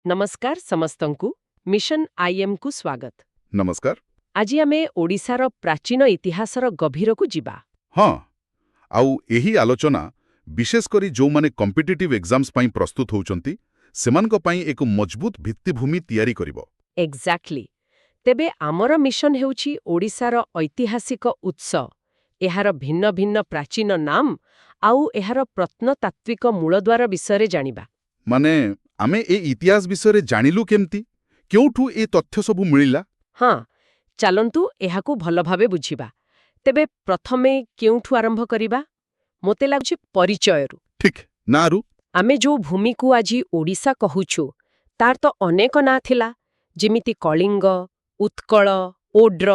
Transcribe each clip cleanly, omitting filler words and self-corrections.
नमस्कार समस्तंकु mission IM को स्वागत। नमस्कार। आज आमे ओडिशार प्राचीन इतिहासर गभीरकु जिबा। हाँ आउ एही आलोचना विशेष करी जो माने कॉम्पिटिटिव एग्जाम्स पाई प्रस्तुत होउचंती सेमानक पाई एक मजबूत भित्तिभूमि तैयारी करिवो। एक्जाक्टली। तेबे आमर मिशन हेउची ओडिशार ऐतिहासिक उत्स, एहार भिन्न भिन्न प्राचीन नाम आउ एहार प्रत्नतात्विक मूलद्वार विषय जानिबा। माने आमे ए इतिहास विषय जानिलु केमती क्योंठु ए तथ्य सबु मिलिला। हाँ, चलंतु एहाकु भल भावे बुझिबा। तेबे प्रथमे केउठु आरंभ करिबा? मोते लागुछि परिचयरु। ठीक नारु आमे जो भूमि को आजी ओडिशा कहुछु तार तो अनेक ना थिला, जेमिति कलिंग, उत्कल, ओड्र,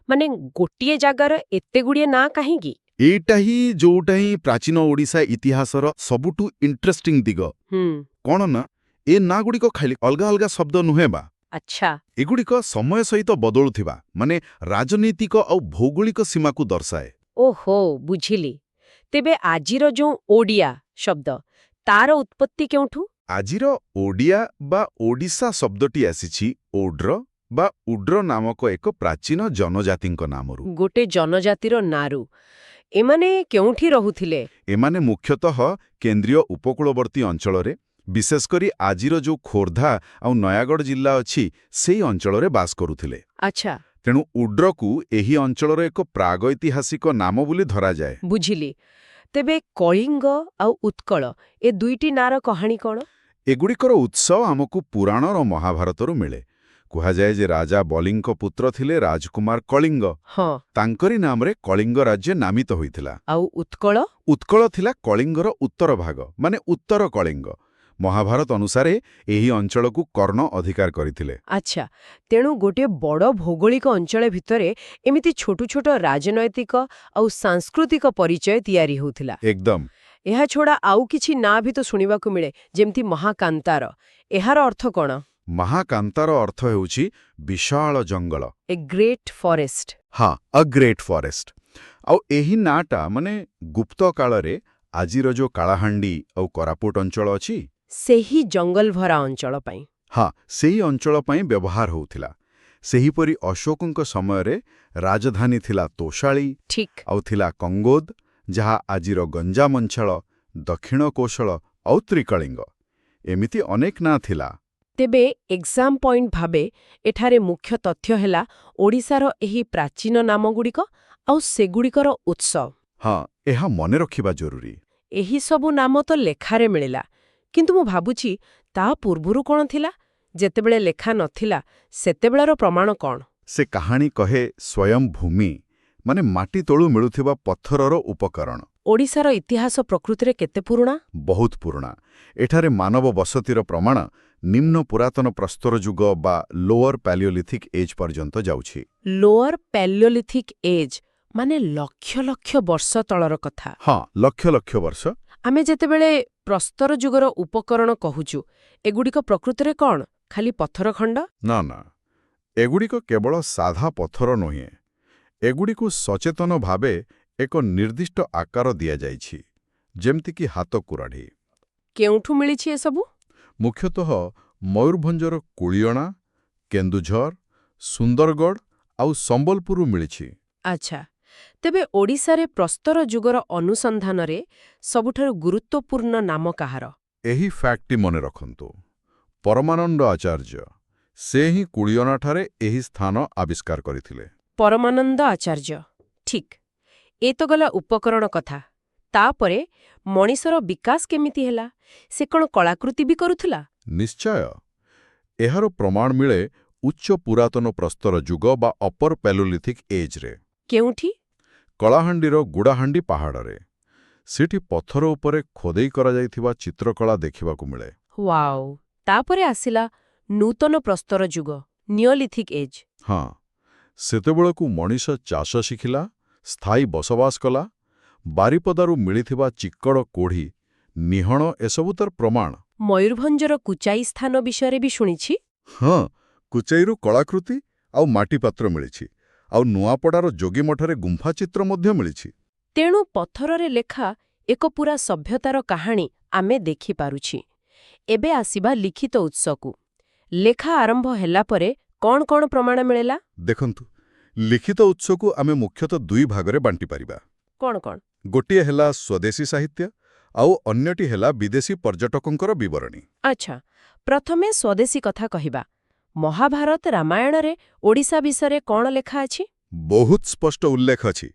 माने गोटिए जागार एते गुडिए ना काहेगी? एटा ही जोटा ही प्राचीन ओडिशा इतिहासर सबुठु इंटरेस्टिंग दिग कोन ना ए ना गुडी को खाली अलगा अलगा शब्द नुहे बा। अच्छा। एगुड़िक समय सहित बदलुथिबा माने राजनीतिक और भौगोलिक सीमा को दर्शाए। ओहो बुझिली। तेबे आजिर जो ओडिया शब्द तार उत्पत्ति केउठु? आजिर ओडिया बा ओडिशा शब्दटी आसीछि ओड्र बा उड्र नामक एक प्राचीन जनजातिंक नामरु। गोटे जनजातिर नारु। एमाने केउठी रहुथिले? एमाने मुख्यतः केंद्रीय उपकूलवर्ती अंचलरे विशेषकरी आजिर जो खोर्धा और नयागढ़ जिल्ला अछि सेई अंचलरे बास करुथिले। अच्छा। तेणु उड्रकू एही अंचलर एक प्रागैतिहासिक नाम बोली धरा जाए। बुझिली। तेबे कलिंग आउ उत्कल ए दुईटी नार कहानी कोन? एगुड़िकर उत्सव आमको पुराण और महाभारतरु मिले। कुहा जाए जे राजा बलिंग पुत्र थिले राजकुमार कलिंग। हाँ। तांकरी नामरे कलिंग राज्य नामित होइथिला। आउ उत्कल? उत्कल थिला कलिंगर उत्तर भाग माने उत्तर कलिंग। महाभारत अनुसारे एही अंचल को कर्ण अधिकार करिथिले। अच्छा, तेणु गोटे बड़ भौगोलिक अंचल भितरे एमिति छोटू छोट राजनैतिक आउ सांस्कृतिक परिचय तैयारी होथिला। एकदम। एहा छोड़ा आउ किछि ना भी तो सुनिबा को मिले, जेमति महाकांतार। एहार अर्थ कोन? महाकांतार अर्थ हेउछि विशाल जंगल। A great forest. हाँ, अ ग्रेट फॉरेस्ट। आउ एही नाटा माने गुप्त कालरे आजिर जो कालाहांडी और कोरापुट अंचल अछि सेही जंगल भरा अंचल पाई। हाँ, सेही अंचल पाई व्यवहार होउथिला। सेहीपरि अशोकंक समयरे राजधानी थिला तोशाली। ठीक। आउ थिला कंगोद जहा आजिर गंजाम अंचल, दक्षिण कोशल और त्रिकलिंग। एमिति अनेक ना थिला। तेबे एग्जाम पॉइंट भाबे एठारे मुख्य तथ्य हेला ओडिशार एही प्राचीन नामगुड़िक आउ सेगुड़िकर उत्सव। हाँ, एहा मने रखिबा जरूरी। एही सबु नाम तो लेखारे मिलिला, किंतु मु भाबुछि ता पूर्वरु कोन थिला? जेतेबेले लेखा नथिला सेतेबेलार प्रमाण कोन? से कहानी कहे स्वयं भूमि माने माटी तळु मिलुथिबा पत्थरर उपकरण। ओडिशार इतिहास प्रकृतिरे केते पुरुणा? बहुत पुरुणा। एठारे मानव बसतीर प्रमाण निम्न पुरातन प्रस्तर जुग बा लोअर पैलियोलिथिक एज पर्यंत जाउछि। लोअर पैलियोलिथिक एज माने लक्ष लक्ष वर्ष तळर कथा। हाँ, लक्ष लक्ष वर्ष। आमे जेतेबेले प्रस्तर जुगर उपकरण कहूचु एगुड़िक प्रकृतिरे कोन? खाली पत्थर खंड? ना ना, एगुड़िक केवल साधा पत्थर नोहे। एगुड़िकु सचेतन भावे एक निर्दिष्ट आकार दिया जाइछि, जेमति कि हाथ कुराढ़ी। केउठु मिलिछि ए सबु? मुख्यतः मयूरभंजर कुलियणा, केन्दुझर, सुंदरगढ़ आउ संबलपुरु मिलिछि। अच्छा, तेबे ओडिशारे प्रस्तर जुगर अनुसंधान रे सबुठारु गुरुत्वपूर्ण नाम काहार? एही फैक्टी मने रखंतु परमानंद आचार्य। से ही कुलियनाठारे एही स्थान आविष्कार करिथिले। परमानंद आचार्य। ठीक। ए तो गला उपकरण कथा। तापरे मणिसर विकास केमिति हेला? से कोन कलाकृति भी करुथला? निश्चय। एहार प्रमाण मिले उच्च पुरातन प्रस्तर जुग बा अपर पैलोलिथिक एज रे। केउठी? कलाहांडीर गुड़ाहांडी पहाड़रे। सेठी पत्थर उपरे खोदेई करा जाइथिबा चित्रकला देखिबाकु मिले। वाओ। तापरे आसिला नूतन प्रस्तर जुग, नियोलिथिक एज। हाँ, सेतेबेलकु मनीष चाष शिखिला, स्थायी बसवास कला। बारिपदारु मिलिथिबा चिक्कड़ कोढ़ी, निहण एसबु तर प्रमाण। मयूरभंजर कुचाई स्थान विषय भी शुणिछि। हाँ, कुचाईरु कलाकृति आउ माटी पात्र मिलिछि। आउ नुआपड़ार जोगीमठरे गुंफा चित्र मध्य मिलिछि। तेणु पत्थररे लेखा एक पूरा सभ्यतार कहानी आमे देखि पारुछि। एबे आसिबा लिखित उत्सकु। ଲେଖା ଆରମ୍ଭ ହେଲା ପରେ କଣ କଣ ପ୍ରମାଣ ମିଳିଲା? ଦେଖନ୍ତୁ, ଲିଖିତ ଉତ୍ସକୁ ଆମେ ମୁଖ୍ୟତଃ ଦୁଇ ଭାଗରେ ବାଣ୍ଟିପାରିବା। କଣ କଣ? ଗୋଟିଏ ହେଲା ସ୍ୱଦେଶୀ ସାହିତ୍ୟ, ଆଉ ଅନ୍ୟଟି ହେଲା ବିଦେଶୀ ପର୍ଯ୍ୟଟକଙ୍କର ବିବରଣୀ। ଆଚ୍ଛା, ପ୍ରଥମେ ସ୍ୱଦେଶୀ କଥା କହିବା। ମହାଭାରତ ରାମାୟଣରେ ଓଡ଼ିଶା ବିଷୟରେ କଣ ଲେଖା ଅଛି? ବହୁତ ସ୍ପଷ୍ଟ ଉଲ୍ଲେଖ ଅଛି।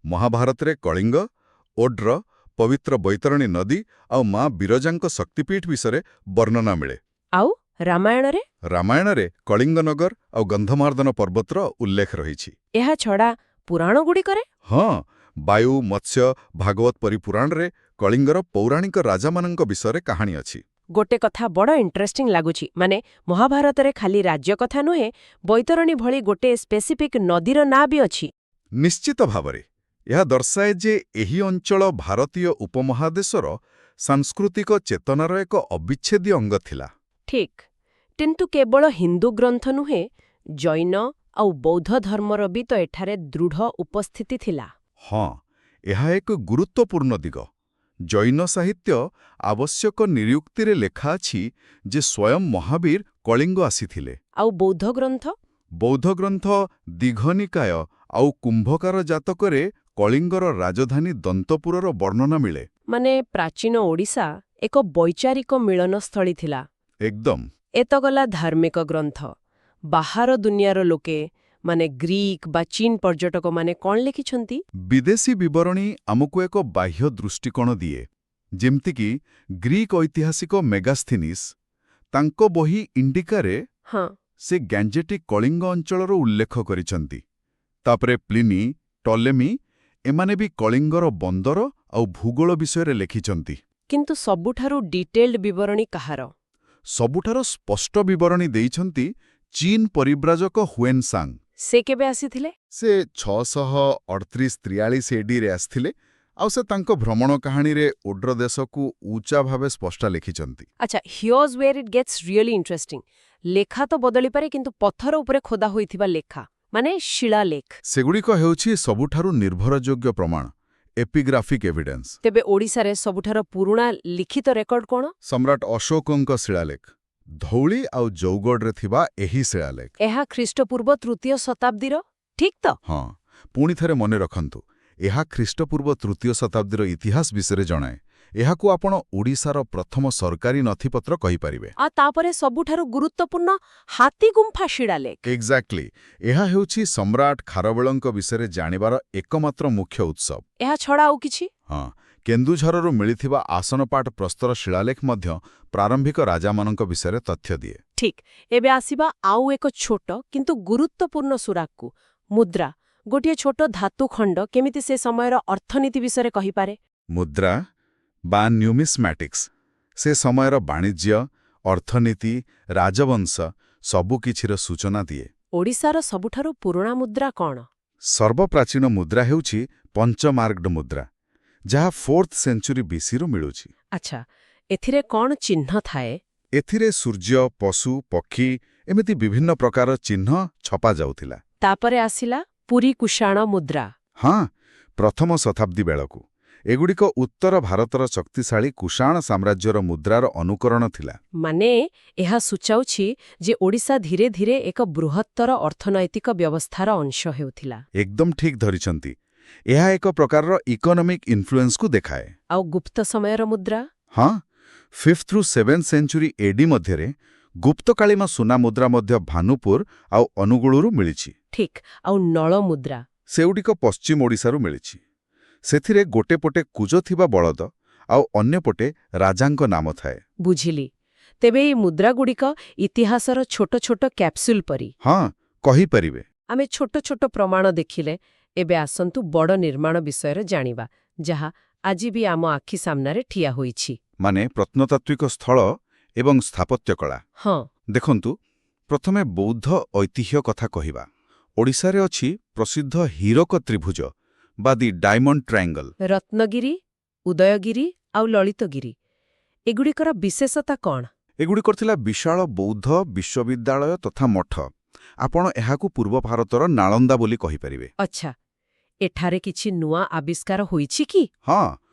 ମହାଭାରତରେ କଳିଙ୍ଗ, ଓଡ୍ର, ପବିତ୍ର ବୈତରଣୀ ନଦୀ ଆଉ ମା ବିରଜାଙ୍କ ଶକ୍ତିପୀଠ ବିଷୟରେ ବର୍ଣ୍ଣନା ମିଳେ। ଆଉ ରାମାୟଣରେ? ରାମାୟଣରେ କଳିଙ୍ଗନଗର ଆଉ ଗନ୍ଧମାର୍ଦ୍ଦନ ପର୍ବତର ଉଲ୍ଲେଖ ରହିଛି। ଏହା ଛଡ଼ା ପୁରାଣଗୁଡ଼ିକରେ? ହଁ, ବାୟୁ, ମତ୍ସ୍ୟ, ଭାଗବତ ପରି ପୁରାଣରେ କଳିଙ୍ଗର ପୌରାଣିକ ରାଜାମାନଙ୍କ ବିଷୟରେ କାହାଣୀ ଅଛି। ଗୋଟେ କଥା ବଡ଼ ଇଣ୍ଟରେଷ୍ଟିଂ ଲାଗୁଛି, ମାନେ ମହାଭାରତରେ ଖାଲି ରାଜ୍ୟ କଥା ନୁହେଁ, ବୈତରଣୀ ଭଳି ଗୋଟେ ସ୍ପେସିଫିକ୍ ନଦୀର ନାଁ ବି ଅଛି। ନିଶ୍ଚିତ ଭାବରେ ଏହା ଦର୍ଶାଏ ଯେ ଏହି ଅଞ୍ଚଳ ଭାରତୀୟ ଉପମହାଦେଶର ସାଂସ୍କୃତିକ ଚେତନାର ଏକ ଅବିଚ୍ଛେଦ୍ୟ ଅଙ୍ଗ ଥିଲା। ଠିକ୍, କିନ୍ତୁ କେବଳ ହିନ୍ଦୁ ଗ୍ରନ୍ଥ ନୁହେଁ, ଜୈନ ଆଉ ବୌଦ୍ଧ ଧର୍ମର ବି ତ ଏଠାରେ ଦୃଢ଼ ଉପସ୍ଥିତି ଥିଲା। ହଁ, ଏହା ଏକ ଗୁରୁତ୍ୱପୂର୍ଣ୍ଣ ଦିଗ। ଜୈନ ସାହିତ୍ୟ ଆବଶ୍ୟକ ନିରୁକ୍ତିରେ ଲେଖା ଅଛି ଯେ ସ୍ୱୟଂ ମହାବୀର କଳିଙ୍ଗ ଆସିଥିଲେ। ଆଉ ବୌଦ୍ଧ ଗ୍ରନ୍ଥ? ବୌଦ୍ଧ ଗ୍ରନ୍ଥ ଦୀଘନିକାୟ ଆଉ କୁମ୍ଭକାର ଜାତକରେ କଳିଙ୍ଗର ରାଜଧାନୀ ଦନ୍ତପୁରର ବର୍ଣ୍ଣନା ମିଳେ। ମାନେ ପ୍ରାଚୀନ ଓଡ଼ିଶା ଏକ ବୈଚାରିକ ମିଳନସ୍ଥଳୀ ଥିଲା। ଏକଦମ। ଏତଗଲା ଧାର୍ମିକ ଗ୍ରନ୍ଥ। ବାହାର ଦୁନିଆର ଲୋକେ, ମାନେ ଗ୍ରୀକ୍ ବା ଚୀନ ପର୍ଯ୍ୟଟକମାନେ କଣ ଲେଖିଛନ୍ତି? ବିଦେଶୀ ବିବରଣୀ ଆମକୁ ଏକ ବାହ୍ୟ ଦୃଷ୍ଟିକୋଣ ଦିଏ। ଯେମିତିକି ଗ୍ରୀକ୍ ଐତିହାସିକ ମେଗାସ୍ଥିନିସ୍, ତାଙ୍କ ବହି ଇଣ୍ଡିକାରେ ହଁ, ସେ ଗ୍ୟାଞ୍ଜେଟିକ୍ କଳିଙ୍ଗ ଅଞ୍ଚଳର ଉଲ୍ଲେଖ କରିଛନ୍ତି। ତାପରେ ପ୍ଲିନି, ଟଲେମି ଏମାନେ ବି କଳିଙ୍ଗର ବନ୍ଦର ଆଉ ଭୂଗୋଳ ବିଷୟରେ ଲେଖିଛନ୍ତି। କିନ୍ତୁ ସବୁଠାରୁ ଡିଟେଲ୍ଡ ବିବରଣୀ କାହାର? ସବୁଠାରୁ ସ୍ପଷ୍ଟ ବିବରଣୀ ଦେଇଛନ୍ତି ଚୀନ ପରିବ୍ରାଜକ ହୁଏନସାଙ୍ଗ। ସେ କେବେ ଆସିଥିଲେ? ସେ 638-43 ଏଡିରେ ଆସିଥିଲେ, ଆଉ ସେ ତାଙ୍କ ଭ୍ରମଣ କାହାଣୀରେ ଓଡ୍ର ଦେଶକୁ ଉଚ୍ଚା ଭାବେ ସ୍ପଷ୍ଟ ଲେଖିଛନ୍ତି। ଆଚ୍ଛା, ହିୟର୍ସ ୱେର୍ ଇଟ୍ ଗେଟ୍ସ ରିଏଲି ଇଣ୍ଟରେଷ୍ଟିଂ। ଲେଖା ତ ବଦଳିପାରେ, କିନ୍ତୁ ପଥର ଉପରେ ଖୋଦା ହୋଇଥିବା ଲେଖା, ମାନେ ଶିଳାଲେଖ, ସେଗୁଡ଼ିକ ହେଉଛି ସବୁଠାରୁ ନିର୍ଭରଯୋଗ୍ୟ ପ୍ରମାଣ, ଏପିଗ୍ରାଫିକ୍ ଏଭିଡେନ୍ସ। ତେବେ ଓଡ଼ିଶାରେ ସବୁଠାରୁ ପୁରୁଣା ଲିଖିତ ରେକର୍ଡ କଣ? ସମ୍ରାଟ ଅଶୋକଙ୍କ ଶିଳାଲେଖ, ଧଉଳି ଆଉ ଜୌଗଡ଼ରେ ଥିବା ଏହି ଶିଳାଲେଖ। ଏହା ଖ୍ରୀଷ୍ଟପୂର୍ବ 3ୟ ଶତାବ୍ଦୀର, ଠିକ୍ ତ? ହଁ, ପୁଣି ଥରେ ମନେ ରଖନ୍ତୁ, ଏହା ଖ୍ରୀଷ୍ଟପୂର୍ବ 3ୟ ଶତାବ୍ଦୀର ଇତିହାସ ବିଷୟରେ ଜଣାଏ। ଏହାକୁ ଆପଣ ଓଡ଼ିଶାର ପ୍ରଥମ ସରକାରୀ ନଥିପତ୍ର କହିପାରିବେ। ଆଉ ତାପରେ ସବୁଠାରୁ ଗୁରୁତ୍ୱପୂର୍ଣ୍ଣ ହାତୀଗୁମ୍ଫା ଶିଳାଲେଖ। ଏକ୍ଜାକ୍ଟଲି, ଏହା ହେଉଛି ସମ୍ରାଟ ଖାରବେଳଙ୍କ ବିଷୟରେ ଜାଣିବାର એકમાત્ર ମୁଖ୍ୟ ଉତ୍ସବ। ଏହା ଛଡ଼ା ଆଉ କିଛି? ହଁ, କେନ୍ଦୁଝରରୁ ମିଳିଥିବା ଆସନପାଟ ପ୍ରସ୍ତର ଶିଳାଲେଖ ମଧ୍ୟ ପ୍ରାରମ୍ଭିକ ରାଜାମାନଙ୍କ ବିଷୟରେ ତଥ୍ୟ ଦିଏ। ଠିକ୍, ଏବେ ଆସିବା ଆଉ ଏକ ଛୋଟ କିନ୍ତୁ ଗୁରୁତ୍ୱପୂର୍ଣ୍ଣ ସୁରାକକୁ, ମୁଦ୍ରା। ଗୋଟିଏ ଛୋଟ ଧାତୁ ଖଣ୍ଡ କେମିତି ସେ ସମୟର ଅର୍ଥନୀତି ବିଷୟରେ କହିପାରେ? ମୁଦ୍ରା ବା ନ୍ୟୁମିସ୍ମାଟିକ୍ସ ସେ ସମୟର ବାଣିଜ୍ୟ, ଅର୍ଥନୀତି, ରାଜବଂଶ ସବୁକିଛିର ସୂଚନା ଦିଏ। ଓଡ଼ିଶାର ସବୁଠାରୁ ପୁରୁଣା ମୁଦ୍ରା କଣ? ସର୍ବପ୍ରାଚୀନ ମୁଦ୍ରା ହେଉଛି ପଞ୍ଚମାର୍ଗଡ ମୁଦ୍ରା, ଯାହା 4th ସେଞ୍ଚୁରୀ ବିସିରୁ ମିଳୁଛି। ଆଚ୍ଛା, ଏଥିରେ କଣ ଚିହ୍ନ ଥାଏ? ଏଥିରେ ସୂର୍ଯ୍ୟ, ପଶୁ, ପକ୍ଷୀ ଏମିତି ବିଭିନ୍ନ ପ୍ରକାର ଚିହ୍ନ ଛପାଯାଉଥିଲା। ତାପରେ ଆସିଲା ପୁରୀ କୁଷାଣ ମୁଦ୍ରା। ହଁ, ପ୍ରଥମ ଶତାବ୍ଦୀ ବେଳକୁ ଏଗୁଡ଼ିକ ଉତ୍ତର ଭାରତର ଶକ୍ତିଶାଳୀ କୁଷାଣ ସାମ୍ରାଜ୍ୟର ମୁଦ୍ରାର ଅନୁକରଣ ଥିଲା। ମାନେ ଏହା ସୂଚାଉଛି ଯେ ଓଡ଼ିଶା ଧୀରେ ଧୀରେ ଏକ ବୃହତ୍ତର ଅର୍ଥନୈତିକ ବ୍ୟବସ୍ଥାର ଅଂଶ ହେଉଥିଲା। ଏକଦମ ଠିକ୍ ଧରିଛନ୍ତି। ଏହା ଏକ ପ୍ରକାରର ଇକୋନୋମିକ୍ ଇନଫ୍ଲୁଏନ୍ସକୁ ଦେଖାଏ। ଆଉ ଗୁପ୍ତ ସମୟର ମୁଦ୍ରା? ହଁ, 5th ରୁ 7th ସେଞ୍ଚୁରୀ ଏଡି ମଧ୍ୟରେ ଗୁପ୍ତକାଳୀନ ସୁନା ମୁଦ୍ରା ମଧ୍ୟ ଭାନୁପୁର ଆଉ ଅନୁଗୁଳରୁ ମିଳିଛି। ଠିକ୍, ଆଉ ନଳ ମୁଦ୍ରା? ସେଗୁଡ଼ିକ ପଶ୍ଚିମ ଓଡ଼ିଶାରୁ ମିଳିଛି। ସେଥିରେ ଗୋଟେ ପଟେ କୁଜ ଥିବା ବଳଦ ଆଉ ଅନ୍ୟପଟେ ରାଜାଙ୍କ ନାମ ଥାଏ। ବୁଝିଲି। ତେବେ ଏହି ମୁଦ୍ରାଗୁଡ଼ିକ ଇତିହାସର ଛୋଟ ଛୋଟ କ୍ୟାପସୁଲ୍ ପରି। ହଁ, କହିପାରିବେ। ଆମେ ଛୋଟ ଛୋଟ ପ୍ରମାଣ ଦେଖିଲେ, ଏବେ ଆସନ୍ତୁ ବଡ଼ ନିର୍ମାଣ ବିଷୟରେ ଜାଣିବା, ଯାହା ଆଜି ବି ଆମ ଆଖି ସାମ୍ନାରେ ଠିଆ ହୋଇଛି। ମାନେ ପ୍ରତ୍ନତାତ୍ତ୍ୱିକ ସ୍ଥଳ ଏବଂ ସ୍ଥାପତ୍ୟ କଳା। ହଁ, ଦେଖନ୍ତୁ, ପ୍ରଥମେ ବୌଦ୍ଧ ଐତିହ୍ୟ କଥା କହିବା। ଓଡ଼ିଶାରେ ଅଛି ପ୍ରସିଦ୍ଧ ହୀରକ ତ୍ରିଭୁଜ ବା ଦି ଡାଇମଣ୍ଡ ଟ୍ରାଏଙ୍ଗଲ। ରତ୍ନଗିରି, ଉଦୟଗିରି ଆଉ ଲଳିତଗିରି, ଏଗୁଡ଼ିକର ବିଶେଷତା କଣ? ଏଗୁଡ଼ିକର ଥିଲା ବିଶାଳ ବୌଦ୍ଧ ବିଶ୍ୱବିଦ୍ୟାଳୟ ତଥା ମଠ। ଆପଣ ଏହାକୁ ପୂର୍ବ ଭାରତର ନାଳନ୍ଦା ବୋଲି କହିପାରିବେ। ଆଚ୍ଛା, ଏଠାରେ କିଛି ନୂଆ ଆବିଷ୍କାର ହୋଇଛି କି? ହଁ,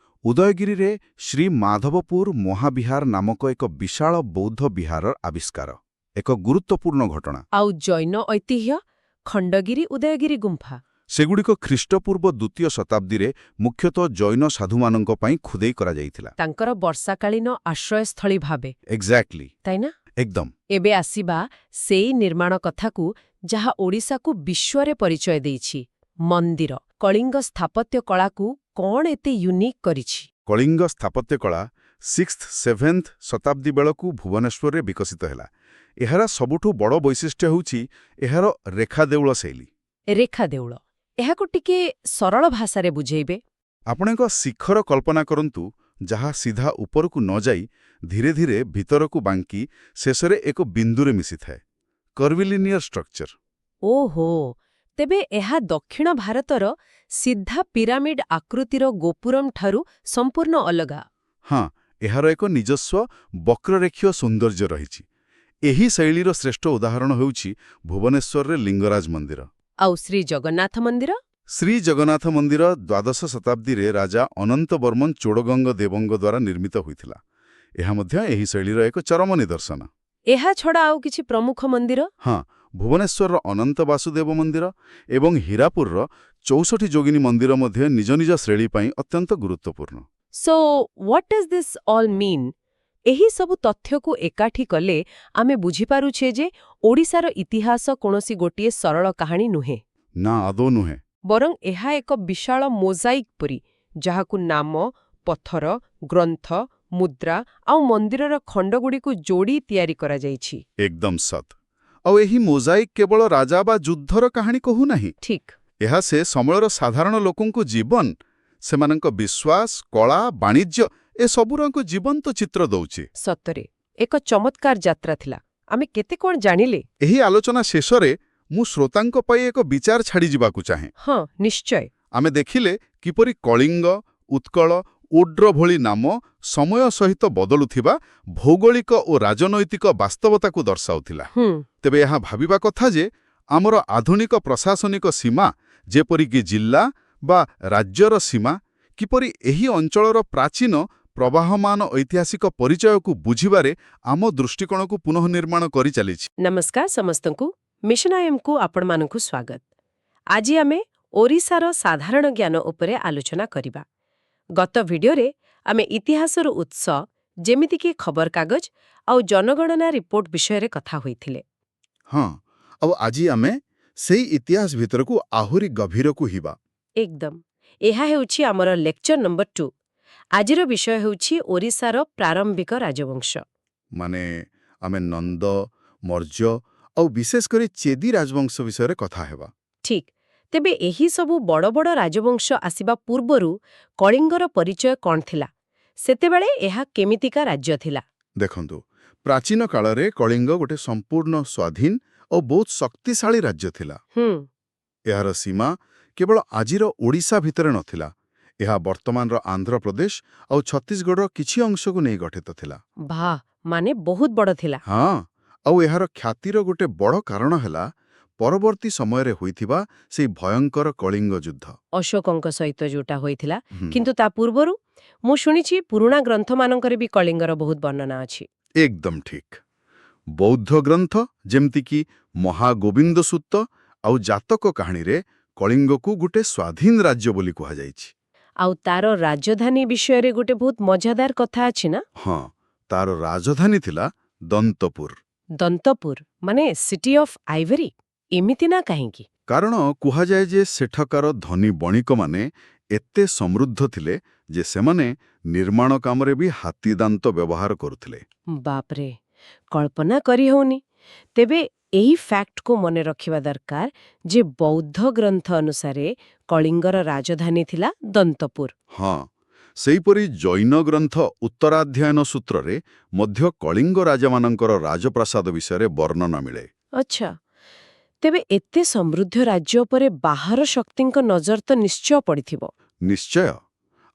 ଉଦୟଗିରିରେ ଶ୍ରୀ ମାଧବପୁର ମହାବିହାର ନାମକ ଏକ ବିଶାଳ ବୌଦ୍ଧ ବିହାରର ଆବିଷ୍କାର। ଏକ ଗୁରୁତ୍ୱପୂର୍ଣ୍ଣ ଘଟଣା। ଆଉ ଜୈନ ଐତିହ୍ୟ ଖଣ୍ଡଗିରି ଉଦୟଗିରି ଗୁମ୍ଫା ସେଗୁଡ଼ିକ ଖ୍ରୀଷ୍ଟପୂର୍ବ 2ୟ ଶତାବ୍ଦୀରେ ମୁଖ୍ୟତଃ ଜୈନ ସାଧୁମାନଙ୍କ ପାଇଁ ଖୁଦେଇ କରାଯାଇଥିଲା। ତାଙ୍କର ବର୍ଷାକାଳୀନ ଆଶ୍ରୟସ୍ଥଳୀ ଭାବେ ଏକ୍ଜାକ୍ଟଲି, ତାଇନା? ଏକଦମ। ଏବେ ଆସିବା ସେଇ ନିର୍ମାଣ କଥାକୁ ଯାହା ଓଡ଼ିଶାକୁ ବିଶ୍ୱରେ ପରିଚୟ ଦେଇଛି। ମନ୍ଦିର କଳିଙ୍ଗ ସ୍ଥାପତ୍ୟ କଳାକୁ କଣ ଏତେ ୟୁନିକ୍ କରିଛି? କଳିଙ୍ଗ ସ୍ଥାପତ୍ୟ କଳା 6th 7th ଶତାବ୍ଦୀ ବେଳକୁ ଭୁବନେଶ୍ୱରରେ ବିକଶିତ ହେଲା। ଏହାର ସବୁଠୁ ବଡ଼ ବୈଶିଷ୍ଟ୍ୟ ହେଉଛି ଏହାର ରେଖାଦେଉଳ ଶୈଳୀ। ରେଖା ଦେଉଳ, ଏହାକୁ ଟିକେ ସରଳ ଭାଷାରେ ବୁଝେଇବେ। ଆପଣ ଏକ ଶିଖର କଳ୍ପନା କରନ୍ତୁ, ଯାହା ସିଧା ଉପରକୁ ନ ଯାଇ ଧୀରେ ଧୀରେ ଭିତରକୁ ବାଙ୍କି ଶେଷରେ ଏକ ବିନ୍ଦୁରେ ମିଶିଥାଏ। କର୍ଭିଲିନିୟର ଷ୍ଟ୍ରକ୍ଚର। ଓହୋ, ତେବେ ଏହା ଦକ୍ଷିଣ ଭାରତର ସିଧା ପିରାମିଡ୍ ଆକୃତିର ଗୋପୁରମ୍ ଠାରୁ ସମ୍ପୂର୍ଣ୍ଣ ଅଲଗା। ହଁ, ଏହାର ଏକ ନିଜସ୍ୱ ବକ୍ରରେଖୀୟ ସୌନ୍ଦର୍ଯ୍ୟ ରହିଛି। ଏହି ଶୈଳୀର ଶ୍ରେଷ୍ଠ ଉଦାହରଣ ହେଉଛି ଭୁବନେଶ୍ୱରରେ ଲିଙ୍ଗରାଜ ମନ୍ଦିର। ଆଉ ଶ୍ରୀ ଜଗନ୍ନାଥ ମନ୍ଦିର? ଶ୍ରୀ ଜଗନ୍ନାଥ ମନ୍ଦିର ଦ୍ୱାଦଶ ଶତାବ୍ଦୀରେ ରାଜା ଅନନ୍ତବର୍ମନ ଚୋଡ଼ଗଙ୍ଗ ଦେବଙ୍କ ଦ୍ୱାରା ନିର୍ମିତ ହୋଇଥିଲା। ଏହା ମଧ୍ୟ ଏହି ଶୈଳୀର ଏକ ଚରମ ନିଦର୍ଶନ। ଏହା ଛଡ଼ା ଆଉ କିଛି ପ୍ରମୁଖ ମନ୍ଦିର? ହଁ, ଭୁବନେଶ୍ୱରର ଅନନ୍ତ ବାସୁଦେବ ମନ୍ଦିର ଏବଂ ହୀରାପୁରର 64 ଯୋଗିନୀ ମନ୍ଦିର ମଧ୍ୟ ନିଜ ନିଜ ଶ୍ରେଣୀ ପାଇଁ ଅତ୍ୟନ୍ତ ଗୁରୁତ୍ୱପୂର୍ଣ୍ଣ। So what does this all mean? ଏହି ସବୁ ତଥ୍ୟକୁ ଏକାଠି କଲେ ଆମେ ବୁଝିପାରୁଛେ ଯେ ଓଡ଼ିଶାର ଇତିହାସ କୌଣସି ଗୋଟିଏ ସରଳ କାହାଣୀ ନୁହେଁ। ନା, ଆଦୌ ନୁହେଁ। ବରଂ ଏହା ଏକ ବିଶାଳ ମୋଜାଇକ୍ ପରି, ଯାହାକୁ ନାମ, ପଥର, ଗ୍ରନ୍ଥ, ମୁଦ୍ରା ଆଉ ମନ୍ଦିରର ଖଣ୍ଡଗୁଡ଼ିକୁ ଯୋଡ଼ି ତିଆରି କରାଯାଇଛି। ଏକଦମ ସତ୍। ଆଉ ଏହି ମୋଜାଇକ୍ କେବଳ ରାଜା ବା ଯୁଦ୍ଧର କାହାଣୀ କହୁନାହିଁ। ଠିକ୍। ଏହା ସେ ସମୟର ସାଧାରଣ ଲୋକଙ୍କୁ ଜୀବନ, ସେମାନଙ୍କ ବିଶ୍ୱାସ, କଳା, ବାଣିଜ୍ୟ ଏସବୁର ଏକ ଜୀବନ୍ତ ଚିତ୍ର ଦଉଛି। ସତରେ ଏକ ଚମତ୍କାର ଯାତ୍ରା ଥିଲା। ଆମେ କେତେ କଣ ଜାଣିଲେ? ଏହି ଆଲୋଚନା ଶେଷରେ ମୁଁ ଶ୍ରୋତାଙ୍କ ପାଇଁ ଏକ ବିଚାର ଛାଡ଼ିଯିବାକୁ ଚାହେଁ। ହଁ, ନିଶ୍ଚୟ। ଆମେ ଦେଖିଲେ କିପରି କଳିଙ୍ଗ, ଉତ୍କଳ, ଓଡ୍ର ଭଳି ନାମ ସମୟ ସହିତ ବଦଳୁଥିବା ଭୌଗୋଳିକ ଓ ରାଜନୈତିକ ବାସ୍ତବତାକୁ ଦର୍ଶାଉଥିଲା। ତେବେ ଏହା ଭାବିବା କଥା ଯେ ଆମର ଆଧୁନିକ ପ୍ରଶାସନିକ ସୀମା, ଯେପରିକି ଜିଲ୍ଲା ବା ରାଜ୍ୟର ସୀମା, କିପରି ଏହି ଅଞ୍ଚଳର ପ୍ରାଚୀନ ପ୍ରବାହମାନ ଐତିହାସିକ ପରିଚୟକୁ ବୁଝିବାରେ ଆମ ଦୃଷ୍ଟିକୋଣକୁ ପୁନଃନିର୍ମାଣ କରିଚାଲିଛି। ନମସ୍କାର ସମସ୍ତଙ୍କୁ। ମିଶନ ଆଇଏମ୍କୁ ଆପଣମାନଙ୍କୁ ସ୍ୱାଗତ। ଆଜି ଆମେ ଓଡ଼ିଶାର ସାଧାରଣ ଜ୍ଞାନ ଉପରେ ଆଲୋଚନା କରିବା। ଗତ ଭିଡିଓରେ ଆମେ ଇତିହାସର ଉତ୍ସ, ଯେମିତିକି ଖବରକାଗଜ ଆଉ ଜନଗଣନା ରିପୋର୍ଟ ବିଷୟରେ କଥା ହୋଇଥିଲେ। ହଁ, ଆଉ ଆଜି ଆମେ ସେଇ ଇତିହାସ ଭିତରକୁ ଆହୁରି ଗଭୀରକୁ ଯିବା। ଏକଦମ। ଏହା ହେଉଛି ଆମର ଲେକ୍ଚର ନମ୍ବର 2। ଆଜିର ବିଷୟ ହେଉଛି ଓଡ଼ିଶାର ପ୍ରାରମ୍ଭିକ ରାଜବଂଶ। ମାନେ ଆମେ ନନ୍ଦ, ମୌର୍ଯ୍ୟ ଆଉ ବିଶେଷ କରି ଚେଦି ରାଜବଂଶ ବିଷୟରେ କଥା ହେବା। ଠିକ୍। ତେବେ ଏହି ସବୁ ବଡ଼ ବଡ଼ ରାଜବଂଶ ଆସିବା ପୂର୍ବରୁ କଳିଙ୍ଗର ପରିଚୟ କ'ଣ ଥିଲା? ସେତେବେଳେ ଏହା କେମିତିକା ରାଜ୍ୟ ଥିଲା? ଦେଖନ୍ତୁ, ପ୍ରାଚୀନ କାଳରେ କଳିଙ୍ଗ ଗୋଟେ ସମ୍ପୂର୍ଣ୍ଣ ସ୍ୱାଧୀନ ଓ ବହୁତ ଶକ୍ତିଶାଳୀ ରାଜ୍ୟ ଥିଲା। ଏହାର ସୀମା କେବଳ ଆଜିର ଓଡ଼ିଶା ଭିତରେ ନଥିଲା। ଏହା ବର୍ତ୍ତମାନର ଆନ୍ଧ୍ରପ୍ରଦେଶ ଆଉ ଛତିଶଗଡ଼ର କିଛି ଅଂଶକୁ ନେଇ ଗଠିତ ଥିଲା। ବାଃ, ମାନେ ବହୁତ ବଡ଼ ଥିଲା। ହଁ, ଆଉ ଏହାର ଖ୍ୟାତିର ଗୋଟେ ବଡ଼ କାରଣ ହେଲା ପରବର୍ତ୍ତୀ ସମୟରେ ହୋଇଥିବା ସେହି ଭୟଙ୍କର କଳିଙ୍ଗ ଯୁଦ୍ଧ। ଅଶୋକଙ୍କ ସହିତ ଯୋଉଟା ହୋଇଥିଲା। କିନ୍ତୁ ତା ପୂର୍ବରୁ ମୁଁ ଶୁଣିଛି ପୁରୁଣା ଗ୍ରନ୍ଥମାନଙ୍କରେ ବି କଳିଙ୍ଗର ବହୁତ ବର୍ଣ୍ଣନା ଅଛି। ଏକଦମ ଠିକ୍। ବୌଦ୍ଧ ଗ୍ରନ୍ଥ ଯେମିତିକି ମହାଗୋବିନ୍ଦ ସୂତ୍ତ ଆଉ ଜାତକ କାହାଣୀରେ କଳିଙ୍ଗକୁ ଗୋଟେ ସ୍ୱାଧୀନ ରାଜ୍ୟ ବୋଲି କୁହାଯାଇଛି। ଆଉ ତାର ରାଜଧାନୀ ବିଷୟରେ ଗୋଟେ ବହୁତ ମଜାଦାର କଥା ଅଛି ନା? ହଁ, ତାର ରାଜଧାନୀ ଥିଲା ଦନ୍ତପୁର। ଦନ୍ତପୁର ମାନେ ସିଟି ଅଫ୍ ଆଇଭରି? ଏମିତି ନା କାହିଁକି? କାରଣ କୁହାଯାଏ ଯେ ସେଠାକାର ଧନୀ ବଣିକମାନେ ଏତେ ସମୃଦ୍ଧ ଥିଲେ ଯେ ସେମାନେ ନିର୍ମାଣ କାମରେ ବି ହାତୀଦାନ୍ତ ବ୍ୟବହାର କରୁଥିଲେ। ବାପରେ, କଳ୍ପନା କରି ହେଉନି। ତେବେ ଏହି ଫ୍ୟାକ୍ଟକୁ ମନେ ରଖିବା ଦରକାର ଯେ ବୌଦ୍ଧ ଗ୍ରନ୍ଥ ଅନୁସାରେ କଳିଙ୍ଗର ରାଜଧାନୀ ଥିଲା ଦନ୍ତପୁର। ହଁ, ସେହିପରି ଜୈନ ଗ୍ରନ୍ଥ ଉତ୍ତରାଧ୍ୟାୟନ ସୂତ୍ରରେ ମଧ୍ୟ କଳିଙ୍ଗ ରାଜାମାନଙ୍କର ରାଜପ୍ରାସାଦ ବିଷୟରେ ବର୍ଣ୍ଣନା ମିଳେ। ଆଚ୍ଛା, ତେବେ ଏତେ ସମୃଦ୍ଧ ରାଜ୍ୟ ଉପରେ ବାହାର ଶକ୍ତିଙ୍କ ନଜର ତ ନିଶ୍ଚୟ ପଡ଼ିଥିବ। ନିଶ୍ଚୟ।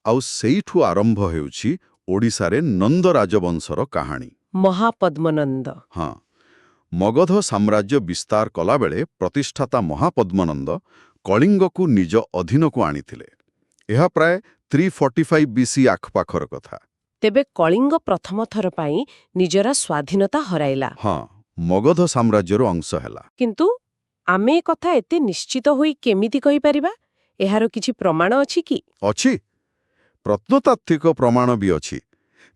ଆଉ ସେଇଠୁ ଆରମ୍ଭ ହେଉଛି ଓଡ଼ିଶାରେ ନନ୍ଦ ରାଜବଂଶର କାହାଣୀ। ମହାପଦ୍ମନନ୍ଦ। ହଁ, ମଗଧ ସାମ୍ରାଜ୍ୟ ବିସ୍ତାର କଲାବେଳେ ପ୍ରତିଷ୍ଠାତା ମହାପଦ୍ମନନ୍ଦ କଳିଙ୍ଗକୁ ନିଜ ଅଧୀନକୁ ଆଣିଥିଲେ। ଏହା ପ୍ରାୟ 345 BC ଆଖପାଖର କଥା। ତେବେ କଳିଙ୍ଗ ପ୍ରଥମ ଥର ପାଇଁ ନିଜର ସ୍ୱାଧୀନତା ହରାଇଲା। ହଁ, ମଗଧ ସାମ୍ରାଜ୍ୟର ଅଂଶ ହେଲା। କିନ୍ତୁ ଆମେ ଏ କଥା ଏତେ ନିଶ୍ଚିତ ହୋଇ କେମିତି କହିପାରିବା? ଏହାର କିଛି ପ୍ରମାଣ ଅଛି କି? ଅଛି, ପ୍ରତ୍ନତାତ୍ତ୍ୱିକ ପ୍ରମାଣ ବି ଅଛି।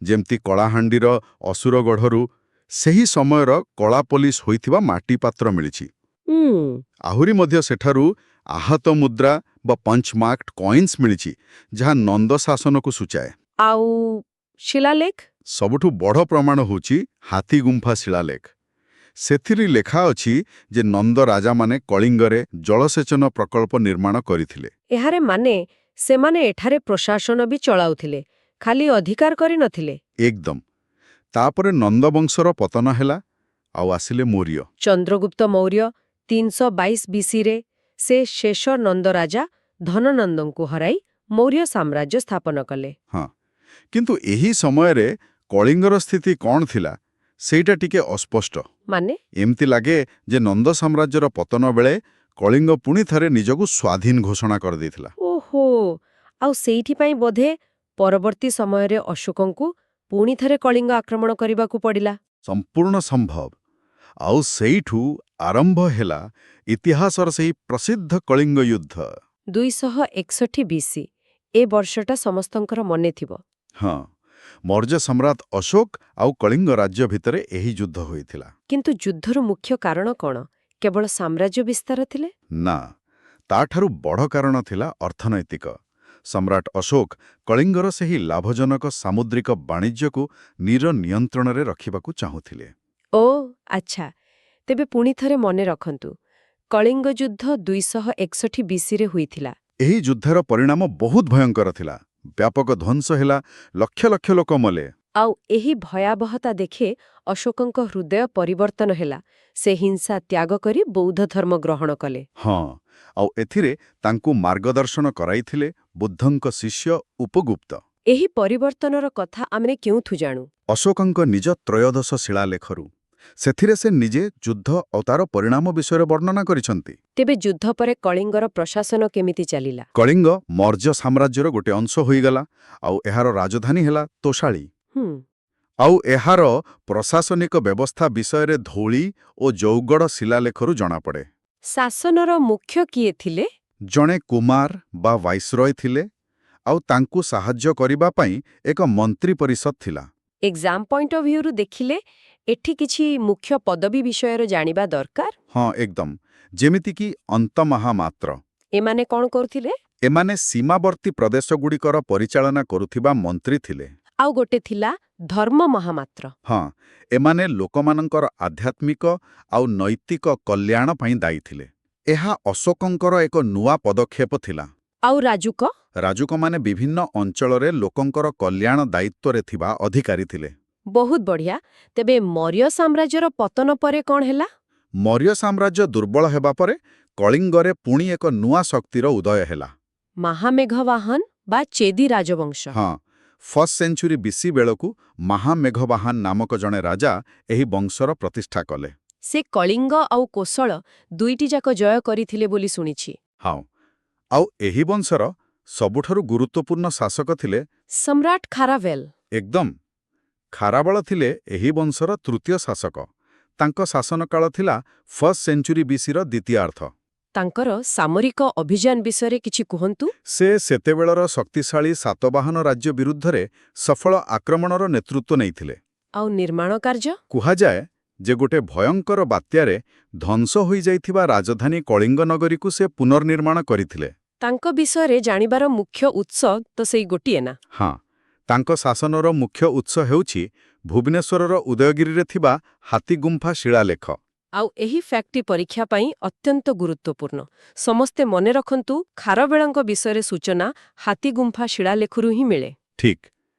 ଯେମିତି କଳାହାଣ୍ଡିର ଅସୁରଗଢ଼ରୁ ସେହି ସମୟର କଳା ପୋଲିସ ହୋଇଥିବା ମାଟି ପାତ୍ର ମିଳିଛି। ଆହୁରି ମଧ୍ୟ ସେଠାରୁ ଆହତ ମୁଦ୍ରା ବା ପଞ୍ଚମାର୍କଡ କଏନ୍ସ ମିଳିଛି, ଯାହା ନନ୍ଦ ଶାସନକୁ ସୂଚାଏ। ଆଉ ଶିଳାଲେଖ? ସବୁଠୁ ବଡ଼ ପ୍ରମାଣ ହେଉଛି ହାତୀଗୁମ୍ଫା ଶିଳାଲେଖ। ସେଥିରେ ଲେଖା ଅଛି ଯେ ନନ୍ଦ ରାଜାମାନେ କଳିଙ୍ଗରେ ଜଳସେଚନ ପ୍ରକଳ୍ପ ନିର୍ମାଣ କରିଥିଲେ। ଏହାରେ ମାନେ ସେମାନେ ଏଠାରେ ପ୍ରଶାସନ ବି ଚଳାଉଥିଲେ, ଖାଲି ଅଧିକାର କରିନଥିଲେ। ଏକଦମ। ତାପରେ ନନ୍ଦବଂଶର ପତନ ହେଲା, ଆଉ ଆସିଲେ ମୌର୍ଯ୍ୟ। ଚନ୍ଦ୍ରଗୁପ୍ତ ମୌର୍ଯ୍ୟ 322 ବିସିରେ ସେ ଶେଷ ନନ୍ଦ ରାଜା ଧନନନ୍ଦଙ୍କୁ ହରାଇ ମୌର୍ଯ୍ୟ ସାମ୍ରାଜ୍ୟ ସ୍ଥାପନ କଲେ। ହଁ, କିନ୍ତୁ ଏହି ସମୟରେ କଳିଙ୍ଗର ସ୍ଥିତି କ'ଣ ଥିଲା ସେଇଟା ଟିକେ ଅସ୍ପଷ୍ଟ। ମାନେ? ଏମିତି ଲାଗେ ଯେ ନନ୍ଦ ସାମ୍ରାଜ୍ୟର ପତନ ବେଳେ କଳିଙ୍ଗ ପୁଣି ଥରେ ନିଜକୁ ସ୍ୱାଧୀନ ଘୋଷଣା କରିଦେଇଥିଲା। ଓହୋ, ଆଉ ସେଇଥିପାଇଁ ବୋଧେ ପରବର୍ତ୍ତୀ ସମୟରେ ଅଶୋକଙ୍କୁ ପୁଣି ଥରେ କଳିଙ୍ଗ ଆକ୍ରମଣ କରିବାକୁ ପଡ଼ିଲା। ସମ୍ପୂର୍ଣ୍ଣ ସମ୍ଭବ। ଆଉ ସେଇଠୁ ଆରମ୍ଭ ହେଲା ଇତିହାସର ସେହି ପ୍ରସିଦ୍ଧ କଳିଙ୍ଗ ଯୁଦ୍ଧ। 261 ବିସି। ଏ ବର୍ଷଟା ସମସ୍ତଙ୍କର ମନେ ଥିବ। ହଁ, ମୌର୍ଯ୍ୟ ସମ୍ରାଟ ଅଶୋକ ଆଉ କଳିଙ୍ଗ ରାଜ୍ୟ ଭିତରେ ଏହି ଯୁଦ୍ଧ ହୋଇଥିଲା। କିନ୍ତୁ ଯୁଦ୍ଧର ମୁଖ୍ୟ କାରଣ କ'ଣ? କେବଳ ସାମ୍ରାଜ୍ୟ ବିସ୍ତାର ଥିଲେ? ନା, ତାଠାରୁ ବଡ଼ କାରଣ ଥିଲା ଅର୍ଥନୈତିକ। ସମ୍ରାଟ ଅଶୋକ କଳିଙ୍ଗର ସେହି ଲାଭଜନକ ସାମୁଦ୍ରିକ ବାଣିଜ୍ୟକୁ ନିଜ ନିୟନ୍ତ୍ରଣରେ ରଖିବାକୁ ଚାହୁଁଥିଲେ। ଓ ଆଚ୍ଛା, ତେବେ ପୁଣି ଥରେ ମନେ ରଖନ୍ତୁ, କଳିଙ୍ଗ ଯୁଦ୍ଧ 261 ବିସିରେ ହୋଇଥିଲା। ଏହି ଯୁଦ୍ଧର ପରିଣାମ ବହୁତ ଭୟଙ୍କର ଥିଲା। ବ୍ୟାପକ ଧ୍ୱଂସ ହେଲା, ଲକ୍ଷ ଲକ୍ଷ ଲୋକ ମଲେ। ଆଉ ଏହି ଭୟାବହତା ଦେଖେ ଅଶୋକଙ୍କ ହୃଦୟ ପରିବର୍ତ୍ତନ ହେଲା। ସେ ହିଂସା ତ୍ୟାଗ କରି ବୌଦ୍ଧ ଧର୍ମ ଗ୍ରହଣ କଲେ। ହଁ, ଆଉ ଏଥିରେ ତାଙ୍କୁ ମାର୍ଗଦର୍ଶନ କରାଇଥିଲେ ବୁଦ୍ଧଙ୍କ ଶିଷ୍ୟ ଉପଗୁପ୍ତ। ଏହି ପରିବର୍ତ୍ତନର କଥା ଆମେ କେଉଁଠୁ ଜାଣୁ? ଅଶୋକଙ୍କ ନିଜ ତ୍ରୟୋଦଶ ଶିଳାଲେଖରୁ। ସେଥିରେ ସେ ନିଜେ ଯୁଦ୍ଧ ଓ ତାର ପରିଣାମ ବିଷୟରେ ବର୍ଣ୍ଣନା କରିଛନ୍ତି। ତେବେ ଯୁଦ୍ଧ ପରେ କଳିଙ୍ଗର ପ୍ରଶାସନ କେମିତି ଚାଲିଲା? କଳିଙ୍ଗ ମୌର୍ଯ୍ୟ ସାମ୍ରାଜ୍ୟର ଗୋଟେ ଅଂଶ ହୋଇଗଲା, ଆଉ ଏହାର ରାଜଧାନୀ ହେଲା ତୋଷାଳୀ। ଆଉ ଏହାର ପ୍ରଶାସନିକ ବ୍ୟବସ୍ଥା ବିଷୟରେ ଧଉଳି ଓ ଜୌଗଡ଼ ଶିଳାଲେଖରୁ ଜଣାପଡ଼େ। ଶାସନର ମୁଖ୍ୟ କିଏ ଥିଲେ? ଜଣେ କୁମାର ବା ଭାଇସରୟ ଥିଲେ, ଆଉ ତାଙ୍କୁ ସାହାଯ୍ୟ କରିବା ପାଇଁ ଏକ ମନ୍ତ୍ରୀ ପରିଷଦ ଥିଲା। ଏକ୍ଜାମ୍ ପଏଣ୍ଟ ଅଫ୍ ଭ୍ୟୁରୁ ଦେଖିଲେ ଏଠି କିଛି ମୁଖ୍ୟ ପଦବୀ ବିଷୟରେ ଜାଣିବା ଦରକାର। ହଁ, ଏକଦମ। ଯେମିତିକି ଅନ୍ତମହାମାତ୍ର। ଏମାନେ କ'ଣ କରୁଥିଲେ? ଏମାନେ ସୀମାବର୍ତ୍ତୀ ପ୍ରଦେଶଗୁଡ଼ିକର ପରିଚାଳନା କରୁଥିବା ମନ୍ତ୍ରୀ ଥିଲେ। ଆଉ ଗୋଟେ ଥିଲା ଧର୍ମ ମହାମାତ୍ର। ହଁ, ଏମାନେ ଲୋକମାନଙ୍କର ଆଧ୍ୟାତ୍ମିକ ଆଉ ନୈତିକ କଲ୍ୟାଣ ପାଇଁ ଦାୟୀ ଥିଲେ। ଏହା ଅଶୋକଙ୍କର ଏକ ନୂଆ ପଦକ୍ଷେପ ଥିଲା। ଆଉ ରାଜୁକ? ରାଜୁକମାନେ ବିଭିନ୍ନ ଅଞ୍ଚଳରେ ଲୋକଙ୍କର କଲ୍ୟାଣ ଦାୟିତ୍ୱରେ ଥିବା ଅଧିକାରୀ ଥିଲେ। ବହୁତ ବଢ଼ିଆ। ତେବେ ମୌର୍ଯ୍ୟ ସାମ୍ରାଜ୍ୟର ପତନ ପରେ କ'ଣ ହେଲା? ମୌର୍ଯ୍ୟ ସାମ୍ରାଜ୍ୟ ଦୁର୍ବଳ ହେବା ପରେ କଳିଙ୍ଗରେ ପୁଣି ଏକ ନୂଆ ଶକ୍ତିର ଉଦୟ ହେଲା। ମହାମେଘବାହାନ ବା ଚେଦି ରାଜବଂଶ। ହଁ, 1st ସେଞ୍ଚୁରୀ ବିସି ବେଳକୁ ମହାମେଘବାହାନ ନାମକ ଜଣେ ରାଜା ଏହି ବଂଶର ପ୍ରତିଷ୍ଠା କଲେ। ସେ କଳିଙ୍ଗ ଆଉ କୋଶଳ ଦୁଇଟିଯାକ ଜୟ କରିଥିଲେ ବୋଲି ଶୁଣିଛି। ହଁ, ଆଉ ଏହି ବଂଶର ସବୁଠାରୁ ଗୁରୁତ୍ୱପୂର୍ଣ୍ଣ ଶାସକ ଥିଲେ ସମ୍ରାଟ ଖାରାଭେଲ। ଏକଦମ। ଖାରବେଳ ଥିଲେ ଏହି ବଂଶର ତୃତୀୟ ଶାସକ। ତାଙ୍କ ଶାସନକାଳ ଥିଲା 1st ସେଞ୍ଚୁରୀ ବିସିର ଦ୍ୱିତୀୟାର୍ଦ୍ଧ। ତାଙ୍କର ସାମରିକ ଅଭିଯାନ ବିଷୟରେ କିଛି କୁହନ୍ତୁ। ସେ ସେତେବେଳର ଶକ୍ତିଶାଳୀ ସାତବାହନ ରାଜ୍ୟ ବିରୁଦ୍ଧରେ ସଫଳ ଆକ୍ରମଣର ନେତୃତ୍ୱ ନେଇଥିଲେ। ଆଉ ନିର୍ମାଣ କାର୍ଯ୍ୟ? କୁହାଯାଏ ଯେ ଗୋଟେ ଭୟଙ୍କର ବାତ୍ୟାରେ ଧ୍ୱଂସ ହୋଇଯାଇଥିବା ରାଜଧାନୀ କଳିଙ୍ଗ ନଗରୀକୁ ସେ ପୁନର୍ନିର୍ମାଣ କରିଥିଲେ। ତାଙ୍କ ବିଷୟରେ ଜାଣିବାର ମୁଖ୍ୟ ଉତ୍ସ ତ ସେଇ ଗୋଟିଏ ନା? ହଁ, ତାଙ୍କ ଶାସନର ମୁଖ୍ୟ ଉତ୍ସ ହେଉଛି ଭୁବନେଶ୍ୱରର ଉଦୟଗିରିରେ ଥିବା ହାତୀଗୁମ୍ଫା ଶିଳାଲେଖ। ଆଉ ଏହି ଫ୍ୟାକ୍ଟଟି ପରୀକ୍ଷା ପାଇଁ ଅତ୍ୟନ୍ତ ଗୁରୁତ୍ୱପୂର୍ଣ୍ଣ। ସମସ୍ତେ ମନେ ରଖନ୍ତୁ, ଖାରବେଳଙ୍କ ବିଷୟରେ ସୂଚନା ହାତୀଗୁମ୍ଫା ଶିଳାଲେଖରୁ ହିଁ ମିଳେ। ଠିକ୍।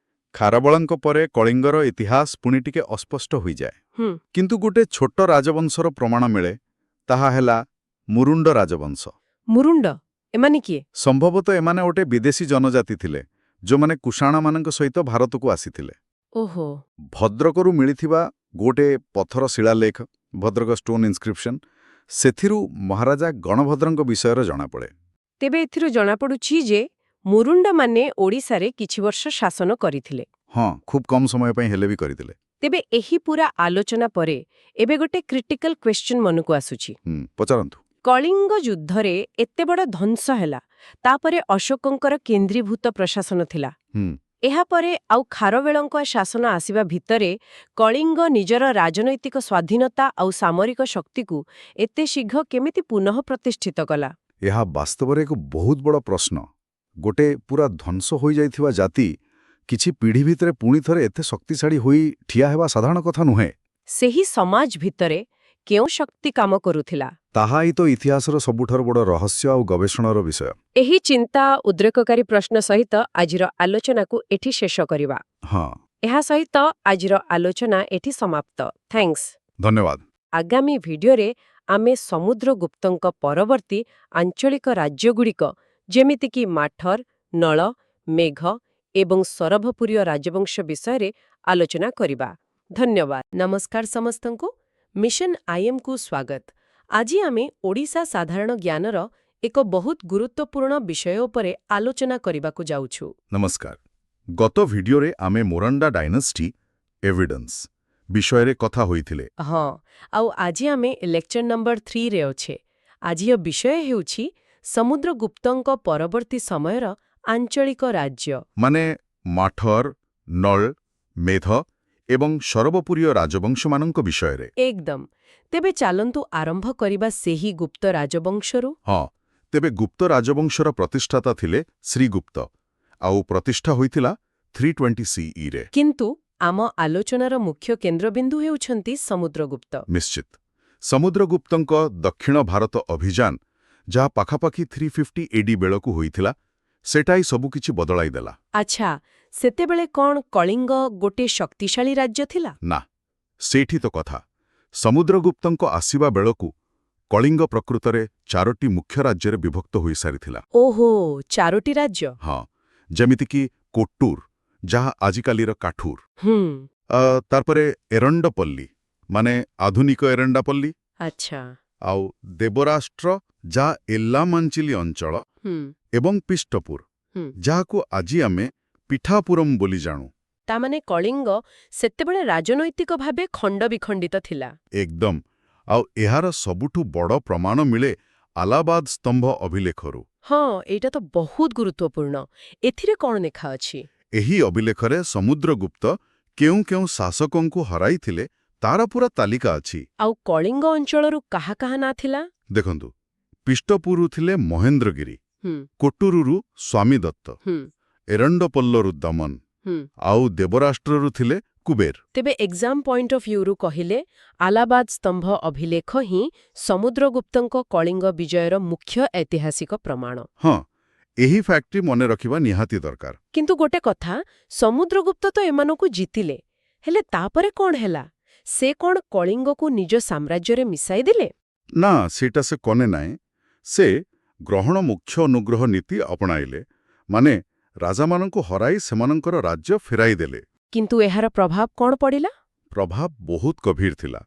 ଖାରବେଳଙ୍କ ପରେ କଳିଙ୍ଗର ଇତିହାସ ପୁଣି ଟିକେ ଅସ୍ପଷ୍ଟ ହୋଇଯାଏ। କିନ୍ତୁ ଗୋଟେ ଛୋଟ ରାଜବଂଶର ପ୍ରମାଣ ମିଳେ। ତାହା ହେଲା ମୁରୁଣ୍ଡ ରାଜବଂଶ। ମୁରୁଣ୍ଡ? ଏମାନେ କିଏ? ସମ୍ଭବତଃ ଏମାନେ ଗୋଟେ ବିଦେଶୀ ଜନଜାତି ଥିଲେ, ଯେଉଁମାନେ କୁଷାଣମାନଙ୍କ ସହିତ ଭାରତକୁ ଆସିଥିଲେ। ଓହୋ। ଭଦ୍ରକରୁ ମିଳିଥିବା ଗୋଟେ ପଥର ଶିଳାଲେଖ, ଭଦ୍ରକ ଷ୍ଟୋନ୍ ଇନସ୍କ୍ରିପ୍ସନ୍, ସେଥିରୁ ମହାରାଜା ଗଣଭଦ୍ରଙ୍କ ବିଷୟରେ ଜଣାପଡ଼େ। ତେବେ ଏଥିରୁ ଜଣାପଡ଼ୁଛି ଯେ ମୁରୁଣ୍ଡମାନେ ଓଡ଼ିଶାରେ କିଛି ବର୍ଷ ଶାସନ କରିଥିଲେ। ହଁ, ଖୁବ୍ କମ୍ ସମୟ ପାଇଁ ହେଲେ ବି କରିଥିଲେ। ତେବେ ଏହି ପୂରା ଆଲୋଚନା ପରେ ଏବେ ଗୋଟେ କ୍ରିଟିକାଲ କ୍ୱେଶ୍ଚନ୍ ମନକୁ ଆସୁଛି। ପଚାରନ୍ତୁ। କଳିଙ୍ଗ ଯୁଦ୍ଧରେ ଏତେ ବଡ଼ ଧ୍ୱଂସ ହେଲା, ତାପରେ ଅଶୋକଙ୍କର କେନ୍ଦ୍ରୀଭୂତ ପ୍ରଶାସନ ଥିଲା। ଏହାପରେ ଆଉ ଖାରବେଳଙ୍କ ଶାସନ ଆସିବା ଭିତରେ କଳିଙ୍ଗ ନିଜର ରାଜନୈତିକ ସ୍ୱାଧୀନତା ଆଉ ସାମରିକ ଶକ୍ତିକୁ ଏତେ ଶୀଘ୍ର କେମିତି ପୁନଃ ପ୍ରତିଷ୍ଠିତ କଲା? ଏହା ବାସ୍ତବରେ ଏକ ବହୁତ ବଡ଼ ପ୍ରଶ୍ନ। ଗୋଟେ ପୁରା ଧ୍ୱଂସ ହୋଇଯାଇଥିବା ଜାତି କିଛି ପିଢ଼ି ଭିତରେ ପୁଣି ଥରେ ଏତେ ଶକ୍ତିଶାଳୀ ହୋଇ ଠିଆ ହେବା ସାଧାରଣ କଥା ନୁହେଁ। ସେହି ସମାଜ ଭିତରେ କେଉଁ ଶକ୍ତି କାମ କରୁଥିଲା? ତାହା ହିଁ ତ ଇତିହାସର ସବୁଠାରୁ ବଡ଼ ରହସ୍ୟ ଆଉ ଗବେଷଣାର ବିଷୟ। ଏହି ଚିନ୍ତା ଉଦ୍ରେକକାରୀ ପ୍ରଶ୍ନ ସହିତ ଆଜିର ଆଲୋଚନାକୁ ଏଠି ଶେଷ କରିବା। ହଁ, ଏହା ସହିତ ଆଜିର ଆଲୋଚନା ଏଠି ସମାପ୍ତ। ଥ୍ୟାଙ୍କ୍ସ। ଧନ୍ୟବାଦ। ଆଗାମୀ ଭିଡିଓରେ ଆମେ ସମୁଦ୍ରଗୁପ୍ତଙ୍କ ପରବର୍ତ୍ତୀ ଆଞ୍ଚଳିକ ରାଜ୍ୟଗୁଡ଼ିକ ଯେମିତିକି ମାଠର, ନଳ, ମେଘ ଏବଂ ସରଭପୁରୀୟ ରାଜବଂଶ ବିଷୟରେ ଆଲୋଚନା କରିବା। ଧନ୍ୟବାଦ। ନମସ୍କାର ସମସ୍ତଙ୍କୁ। ମିଶନ ଆଇଏମ୍କୁ ସ୍ୱାଗତ। ଆଜି ଆମେ ଓଡ଼ିଶା ସାଧାରଣ ଜ୍ଞାନର ଏକ ବହୁତ ଗୁରୁତ୍ୱପୂର୍ଣ୍ଣ ବିଷୟ ଉପରେ ଆଲୋଚନା କରିବାକୁ ଯାଉଛୁ। ନମସ୍କାର। ଗତ ଭିଡିଓରେ ଆମେ ମୋରଣ୍ଡା ଡାଇନାଷ୍ଟି ଏଭିଡେନ୍ସ ବିଷୟରେ କଥା ହୋଇଥିଲେ। ହଁ, ଆଉ ଆଜି ଆମେ ଲେକ୍ଚର ନମ୍ବର 3ରେ ଅଛେ। ଆଜିର ବିଷୟ ହେଉଛି ସମୁଦ୍ରଗୁପ୍ତଙ୍କ ପରବର୍ତ୍ତୀ ସମୟର ଆଞ୍ଚଳିକ ରାଜ୍ୟ। ମାନେ ମାଠର, ନଳ, ମେଧ ଏବଂ ସରବପୁରୀୟ ରାଜବଂଶମାନଙ୍କ ବିଷୟରେ। ଏକଦମ। ତେବେ ଚାଲନ୍ତୁ ଆରମ୍ଭ କରିବା ସେହି ଗୁପ୍ତ ରାଜବଂଶରୁ। ହଁ, ତେବେ ଗୁପ୍ତ ରାଜବଂଶର ପ୍ରତିଷ୍ଠାତା ଥିଲେ ଶ୍ରୀଗୁପ୍ତ, ଆଉ ପ୍ରତିଷ୍ଠା ହୋଇଥିଲା 320 CEରେ। କିନ୍ତୁ ଆମ ଆଲୋଚନାର ମୁଖ୍ୟ କେନ୍ଦ୍ରବିନ୍ଦୁ ହେଉଛନ୍ତି ସମୁଦ୍ରଗୁପ୍ତ। ନିଶ୍ଚିତ। ସମୁଦ୍ରଗୁପ୍ତଙ୍କ ଦକ୍ଷିଣ ଭାରତ ଅଭିଯାନ, ଯାହା ପାଖାପାଖି 350 AD ବେଳକୁ ହୋଇଥିଲା, ସେଟା ହିଁ ସବୁକିଛି ବଦଳାଇ ଦେଲା। ଆଚ୍ଛା, ସେତେବେଳେ କ'ଣ କଳିଙ୍ଗ ଗୋଟେ ଶକ୍ତିଶାଳୀ ରାଜ୍ୟ ଥିଲା? ନା, ସେଇଠି ତ କଥା। ସମୁଦ୍ରଗୁପ୍ତଙ୍କ ଆସିବା ବେଳକୁ କଳିଙ୍ଗ ପ୍ରକୃତରେ 4ଟି ମୁଖ୍ୟ ରାଜ୍ୟରେ ବିଭକ୍ତ ହୋଇସାରିଥିଲା। ଓହୋ, 4ଟି ରାଜ୍ୟ। ହଁ, ଯେମିତିକି କୋଟ୍ଟୁର, ଯାହା ଆଜିକାଲିର କାଠୁର। ତାପରେ ଏରଣ୍ଡପଲ୍ଲୀ, ମାନେ ଆଧୁନିକ ଏରଣ୍ଡାପଲ୍ଲୀ। ଆଚ୍ଛା। ଆଉ ଦେବରାଷ୍ଟ୍ର, ଯାହା ଏଲ୍ଲାମାଞ୍ଚିଲି ଅଞ୍ଚଳ, ଏବଂ ପିଷ୍ଟପୁର, ଯାହାକୁ ଆଜି ଆମେ ପିଠାପୁରମ୍ ବୋଲି ଜାଣୁ। ତାମାନେ କଳିଙ୍ଗ ସେତେବେଳେ ରାଜନୈତିକ ଭାବେ ଖଣ୍ଡବିଖଣ୍ଡିତ ଥିଲା। ଏକଦମ। ଆଉ ଏହାର ସବୁଠୁ ବଡ଼ ପ୍ରମାଣ ମିଳେ ଆଲାବାଦ ସ୍ତମ୍ଭ ଅଭିଲେଖରୁ। ହଁ, ଏଇଟା ତ ବହୁତ ଗୁରୁତ୍ୱପୂର୍ଣ୍ଣ। ଏଥିରେ କ'ଣ ଲେଖା ଅଛି? ଏହି ଅଭିଲେଖରେ ସମୁଦ୍ରଗୁପ୍ତ କେଉଁ କେଉଁ ଶାସକଙ୍କୁ ହରାଇଥିଲେ ତାର ପୁରା ତାଲିକା ଅଛି। ଆଉ କଳିଙ୍ଗ ଅଞ୍ଚଳରୁ କାହା କାହା ନାଁ ଥିଲା? ଦେଖନ୍ତୁ, ପିଷ୍ଟପୁରରୁ ଥିଲେ ମହେନ୍ଦ୍ରଗିରି, କୋଟ୍ଟୁରୁରୁ ସ୍ୱାମୀଦତ୍ତ, ଏରଣ୍ଡପଲ୍ଲରୁ ଦମନ, ଆଉ ଦେବରାଷ୍ଟ୍ରରୁ ଥିଲେ କୁବେର। ତେବେ ଏକ୍ଜାମ ପଏଣ୍ଟ ଅଫ୍ ଭ୍ୟୁରୁ କହିଲେ ଆଲାବାଦ ସ୍ତମ୍ଭ ଅଭିଲେଖ ହିଁ ସମୁଦ୍ରଗୁପ୍ତଙ୍କ କଳିଙ୍ଗ ବିଜୟର ମୁଖ୍ୟ ଐତିହାସିକ ପ୍ରମାଣ। ହଁ, ଏହି ଫ୍ୟାକ୍ଟଟି ମନେ ରଖିବା ନିହାତି ଦରକାର। କିନ୍ତୁ ଗୋଟେ କଥା, ସମୁଦ୍ରଗୁପ୍ତ ତ ଏମାନଙ୍କୁ ଜିତିଲେ, ହେଲେ ତାପରେ କ'ଣ ହେଲା? ସେ କ'ଣ କଳିଙ୍ଗକୁ ନିଜ ସାମ୍ରାଜ୍ୟରେ ମିଶାଇ ଦେଲେ? ନା, ସେଇଟା ସେ କନେ ନାହିଁ। ସେ ଗ୍ରହଣ ମୁଖ୍ୟ ଅନୁଗ୍ରହ ନୀତି ଆପଣାଇଲେ, ମାନେ ରାଜାମାନଙ୍କୁ ହରାଇ ସେମାନଙ୍କର ରାଜ୍ୟ ଫେରାଇ ଦେଲେ। କିନ୍ତୁ ଏହାର ପ୍ରଭାବ କ'ଣ ପଡ଼ିଲା? ପ୍ରଭାବ ବହୁତ ଗଭୀର ଥିଲା।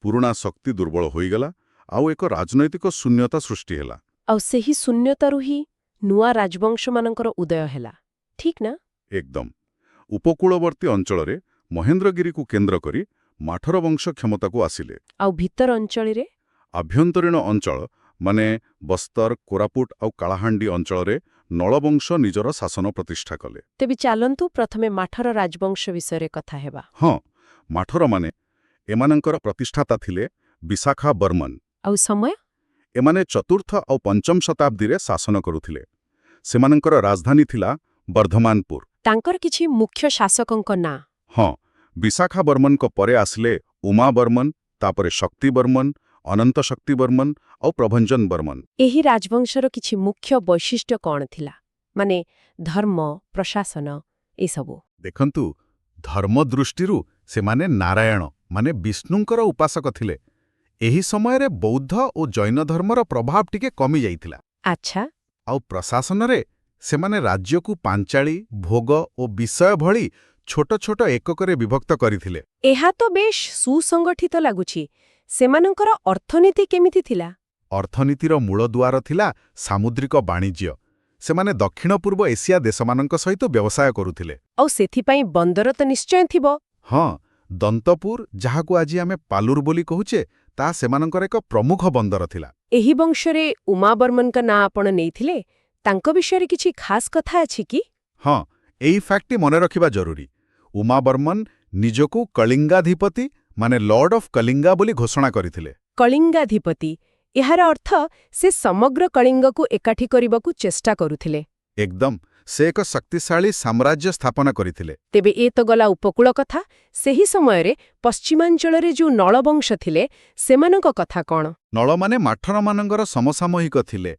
ପୁରୁଣା ଶକ୍ତି ଦୁର୍ବଳ ହୋଇଗଲା, ଆଉ ଏକ ରାଜନୈତିକ ଶୂନ୍ୟତା ସୃଷ୍ଟି ହେଲା। ଆଉ ସେହି ଶୂନ୍ୟତାରୁ ହିଁ ନୂଆ ରାଜବଂଶମାନଙ୍କର ଉଦୟ ହେଲା, ଠିକ୍ ନା? ଏକଦମ। ଉପକୂଳବର୍ତ୍ତୀ ଅଞ୍ଚଳରେ ମହେନ୍ଦ୍ରଗିରିକୁ କେନ୍ଦ୍ର କରି ମାଠର ବଂଶ କ୍ଷମତାକୁ ଆସିଲେ। ଆଉ ଭିତର ଅଞ୍ଚଳରେ? ଆଭ୍ୟନ୍ତରୀଣ ଅଞ୍ଚଳ, ମାନେ ବସ୍ତର, କୋରାପୁଟ ଆଉ କାଳାହାଣ୍ଡି ଅଞ୍ଚଳରେ ନଳବଂଶ ନିଜର ଶାସନ ପ୍ରତିଷ୍ଠା କଲେ। ତେବେ ଚାଲନ୍ତୁ ପ୍ରଥମେ ମାଠର ରାଜବଂଶ ବିଷୟରେ କଥା ହେବା। ହଁ, ମାଠରମାନେ, ଏମାନଙ୍କର ପ୍ରତିଷ୍ଠାତା ଥିଲେ ବିଶାଖା ବର୍ମନ। ଆଉ ସମୟ? ଏମାନେ 4ର୍ଥ ଆଉ 5ମ ଶତାବ୍ଦୀରେ ଶାସନ କରୁଥିଲେ। ସେମାନଙ୍କର ରାଜଧାନୀ ଥିଲା ବର୍ଦ୍ଧମାନପୁର। ତାଙ୍କର କିଛି ମୁଖ୍ୟ ଶାସକଙ୍କ ନାଁ? ହଁ, ବିଶାଖା ବର୍ମନଙ୍କ ପରେ ଆସିଲେ ଉମା ବର୍ମନ, ତାପରେ ଶକ୍ତି ବର୍ମନ, ଅନନ୍ତ ଶକ୍ତି ବର୍ମନ ଆଉ ପ୍ରଭଞ୍ଜନ ବର୍ମନ। ଏହି ରାଜବଂଶର କିଛି ମୁଖ୍ୟ ବୈଶିଷ୍ଟ୍ୟ କ'ଣ ଥିଲା? ମାନେ ଧର୍ମ, ପ୍ରଶାସନ, ଏସବୁ। ଦେଖନ୍ତୁ, ଧର୍ମ ଦୃଷ୍ଟିରୁ ସେମାନେ ନାରାୟଣ, ମାନେ ବିଷ୍ଣୁଙ୍କର ଉପାସକ ଥିଲେ। ଏହି ସମୟରେ ବୌଦ୍ଧ ଓ ଜୈନ ଧର୍ମର ପ୍ରଭାବ ଟିକେ କମିଯାଇଥିଲା। ଆଚ୍ଛା। ଆଉ ପ୍ରଶାସନରେ ସେମାନେ ରାଜ୍ୟକୁ ପାଞ୍ଚାଳି, ଭୋଗ ଓ ବିଷୟ ଭଳି ଛୋଟ ଛୋଟ ଏକକରେ ବିଭକ୍ତ କରିଥିଲେ। ଏହା ତ ବେଶ୍ ସୁସଂଗଠିତ ଲାଗୁଛି। ସେମାନଙ୍କର ଅର୍ଥନୀତି କେମିତି ଥିଲା? ଅର୍ଥନୀତିର ମୂଳଦୁଆର ଥିଲା ସାମୁଦ୍ରିକ ବାଣିଜ୍ୟ। ସେମାନେ ଦକ୍ଷିଣ ପୂର୍ବ ଏସିଆ ଦେଶମାନଙ୍କ ସହିତ ବ୍ୟବସାୟ କରୁଥିଲେ। ଆଉ ସେଥିପାଇଁ ବନ୍ଦର ତ ନିଶ୍ଚୟ ଥିବ। ହଁ, ଦନ୍ତପୁର, ଯାହାକୁ ଆଜି ଆମେ ପାଲୁର ବୋଲି କହୁଛେ, ତାହା ସେମାନଙ୍କର ଏକ ପ୍ରମୁଖ ବନ୍ଦର ଥିଲା। ଏହି ବଂଶରେ ଉମାବର୍ମନଙ୍କ ନାଁ ଆପଣ ନେଇଥିଲେ, ତାଙ୍କ ବିଷୟରେ କିଛି ଖାସ୍ କଥା ଅଛି କି? ହଁ, ଏଇ ଫ୍ୟାକ୍ଟଟି ମନେ ରଖିବା ଜରୁରୀ। ଉମାବର୍ମନ ନିଜକୁ କଳିଙ୍ଗାଧିପତି ମାନେ ଲର୍ଡ ଅଫ୍ କଳିଙ୍ଗା ବୋଲି ଘୋଷଣା କରିଥିଲେ। କଳିଙ୍ଗାଧିପତି, ଏହାର ଅର୍ଥ ସେ ସମଗ୍ର କଳିଙ୍ଗକୁ ଏକାଠି କରିବାକୁ ଚେଷ୍ଟା କରୁଥିଲେ। ଏକଦମ, ସେ ଏକ ଶକ୍ତିଶାଳୀ ସାମ୍ରାଜ୍ୟ ସ୍ଥାପନ କରିଥିଲେ। ତେବେ ଏ ତ ଗଲା ଉପକୂଳ କଥା। ସେହି ସମୟରେ ପଶ୍ଚିମାଞ୍ଚଳରେ ଯେଉଁ ନଳବଂଶ ଥିଲେ, ସେମାନଙ୍କ କଥା କ'ଣ? ନଳମାନେ ମାଠରମାନଙ୍କର ସମସାମୟିକ ଥିଲେ।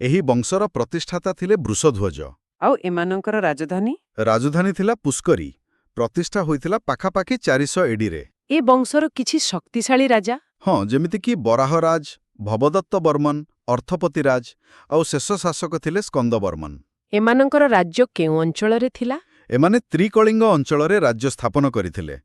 ଏହି ବଂଶର ପ୍ରତିଷ୍ଠାତା ଥିଲେ ବୃଷଧ୍ୱଜ। ଆଉ ଏମାନଙ୍କର ରାଜଧାନୀ? ରାଜଧାନୀ ଥିଲା ପୁଷ୍କରୀ। ପ୍ରତିଷ୍ଠା ହୋଇଥିଲା ପାଖାପାଖି 400 ଏଡିରେ। ଏ ବଂଶର କିଛି ଶକ୍ତିଶାଳୀ ରାଜା? ହଁ, ଯେମିତିକି ବରାହରାଜ, ଭବଦତ୍ତ ବର୍ମନ, ଅର୍ଥପତିରାଜ, ଆଉ ଶେଷ ଶାସକ ଥିଲେ ସ୍କନ୍ଦବର୍ମନ। ଏମାନଙ୍କର ରାଜ୍ୟ କେଉଁ ଅଞ୍ଚଳରେ ଥିଲା? ଏମାନେ ତ୍ରିକଳିଙ୍ଗ ଅଞ୍ଚଳରେ ରାଜ୍ୟ ସ୍ଥାପନ କରିଥିଲେ,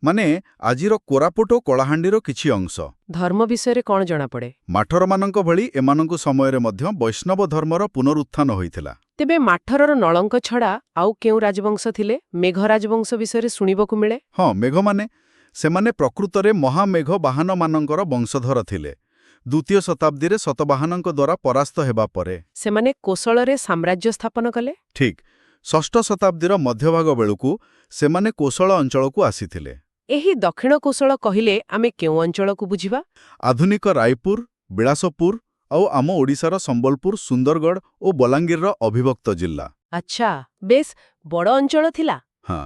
ମାନେ ଆଜିର କୋରାପୁଟ ଓ କଳାହାଣ୍ଡିର କିଛି ଅଂଶ। ଧର୍ମ ବିଷୟରେ କ'ଣ ଜଣାପଡ଼େ? ମାଠରମାନଙ୍କ ଭଳି ଏମାନଙ୍କୁ ସମୟରେ ମଧ୍ୟ ବୈଷ୍ଣବ ଧର୍ମର ପୁନରୁତ୍ଥାନ ହୋଇଥିଲା। ତେବେ ମାଠରର ନଳଙ୍କ ଛଡ଼ା ଆଉ କେଉଁ ରାଜବଂଶ ଥିଲେ? ମେଘ ରାଜବଂଶ ବିଷୟରେ ଶୁଣିବାକୁ ମିଳେ। ହଁ, ମେଘମାନେ, ସେମାନେ ପ୍ରକୃତରେ ମହାମେଘ ବାହନମାନଙ୍କର ବଂଶଧର ଥିଲେ। ଦ୍ୱିତୀୟ ଶତାବ୍ଦୀରେ ଶତବାହନଙ୍କ ଦ୍ୱାରା ପରାସ୍ତ ହେବା ପରେ ସେମାନେ କୋଶଳରେ ସାମ୍ରାଜ୍ୟ ସ୍ଥାପନ କଲେ। ଠିକ୍, ଷଷ୍ଠ ଶତାବ୍ଦୀର ମଧ୍ୟଭାଗ ବେଳକୁ ସେମାନେ କୋଶଳ ଅଞ୍ଚଳକୁ ଆସିଥିଲେ। ଏହି ଦକ୍ଷିଣ କୋଶଳ କହିଲେ ଆମେ କେଉଁ ଅଞ୍ଚଳକୁ ବୁଝିବା? ଆଧୁନିକ ରାୟପୁର, ବିଳାସପୁର ଆଉ ଆମ ଓଡ଼ିଶାର ସମ୍ବଲପୁର, ସୁନ୍ଦରଗଡ଼ ଓ ବଲାଙ୍ଗୀରର ଅବିଭକ୍ତ ଜିଲ୍ଲା। ଆଚ୍ଛା, ବେଶ୍ ବଡ଼ ଅଞ୍ଚଳ ଥିଲା। ହଁ,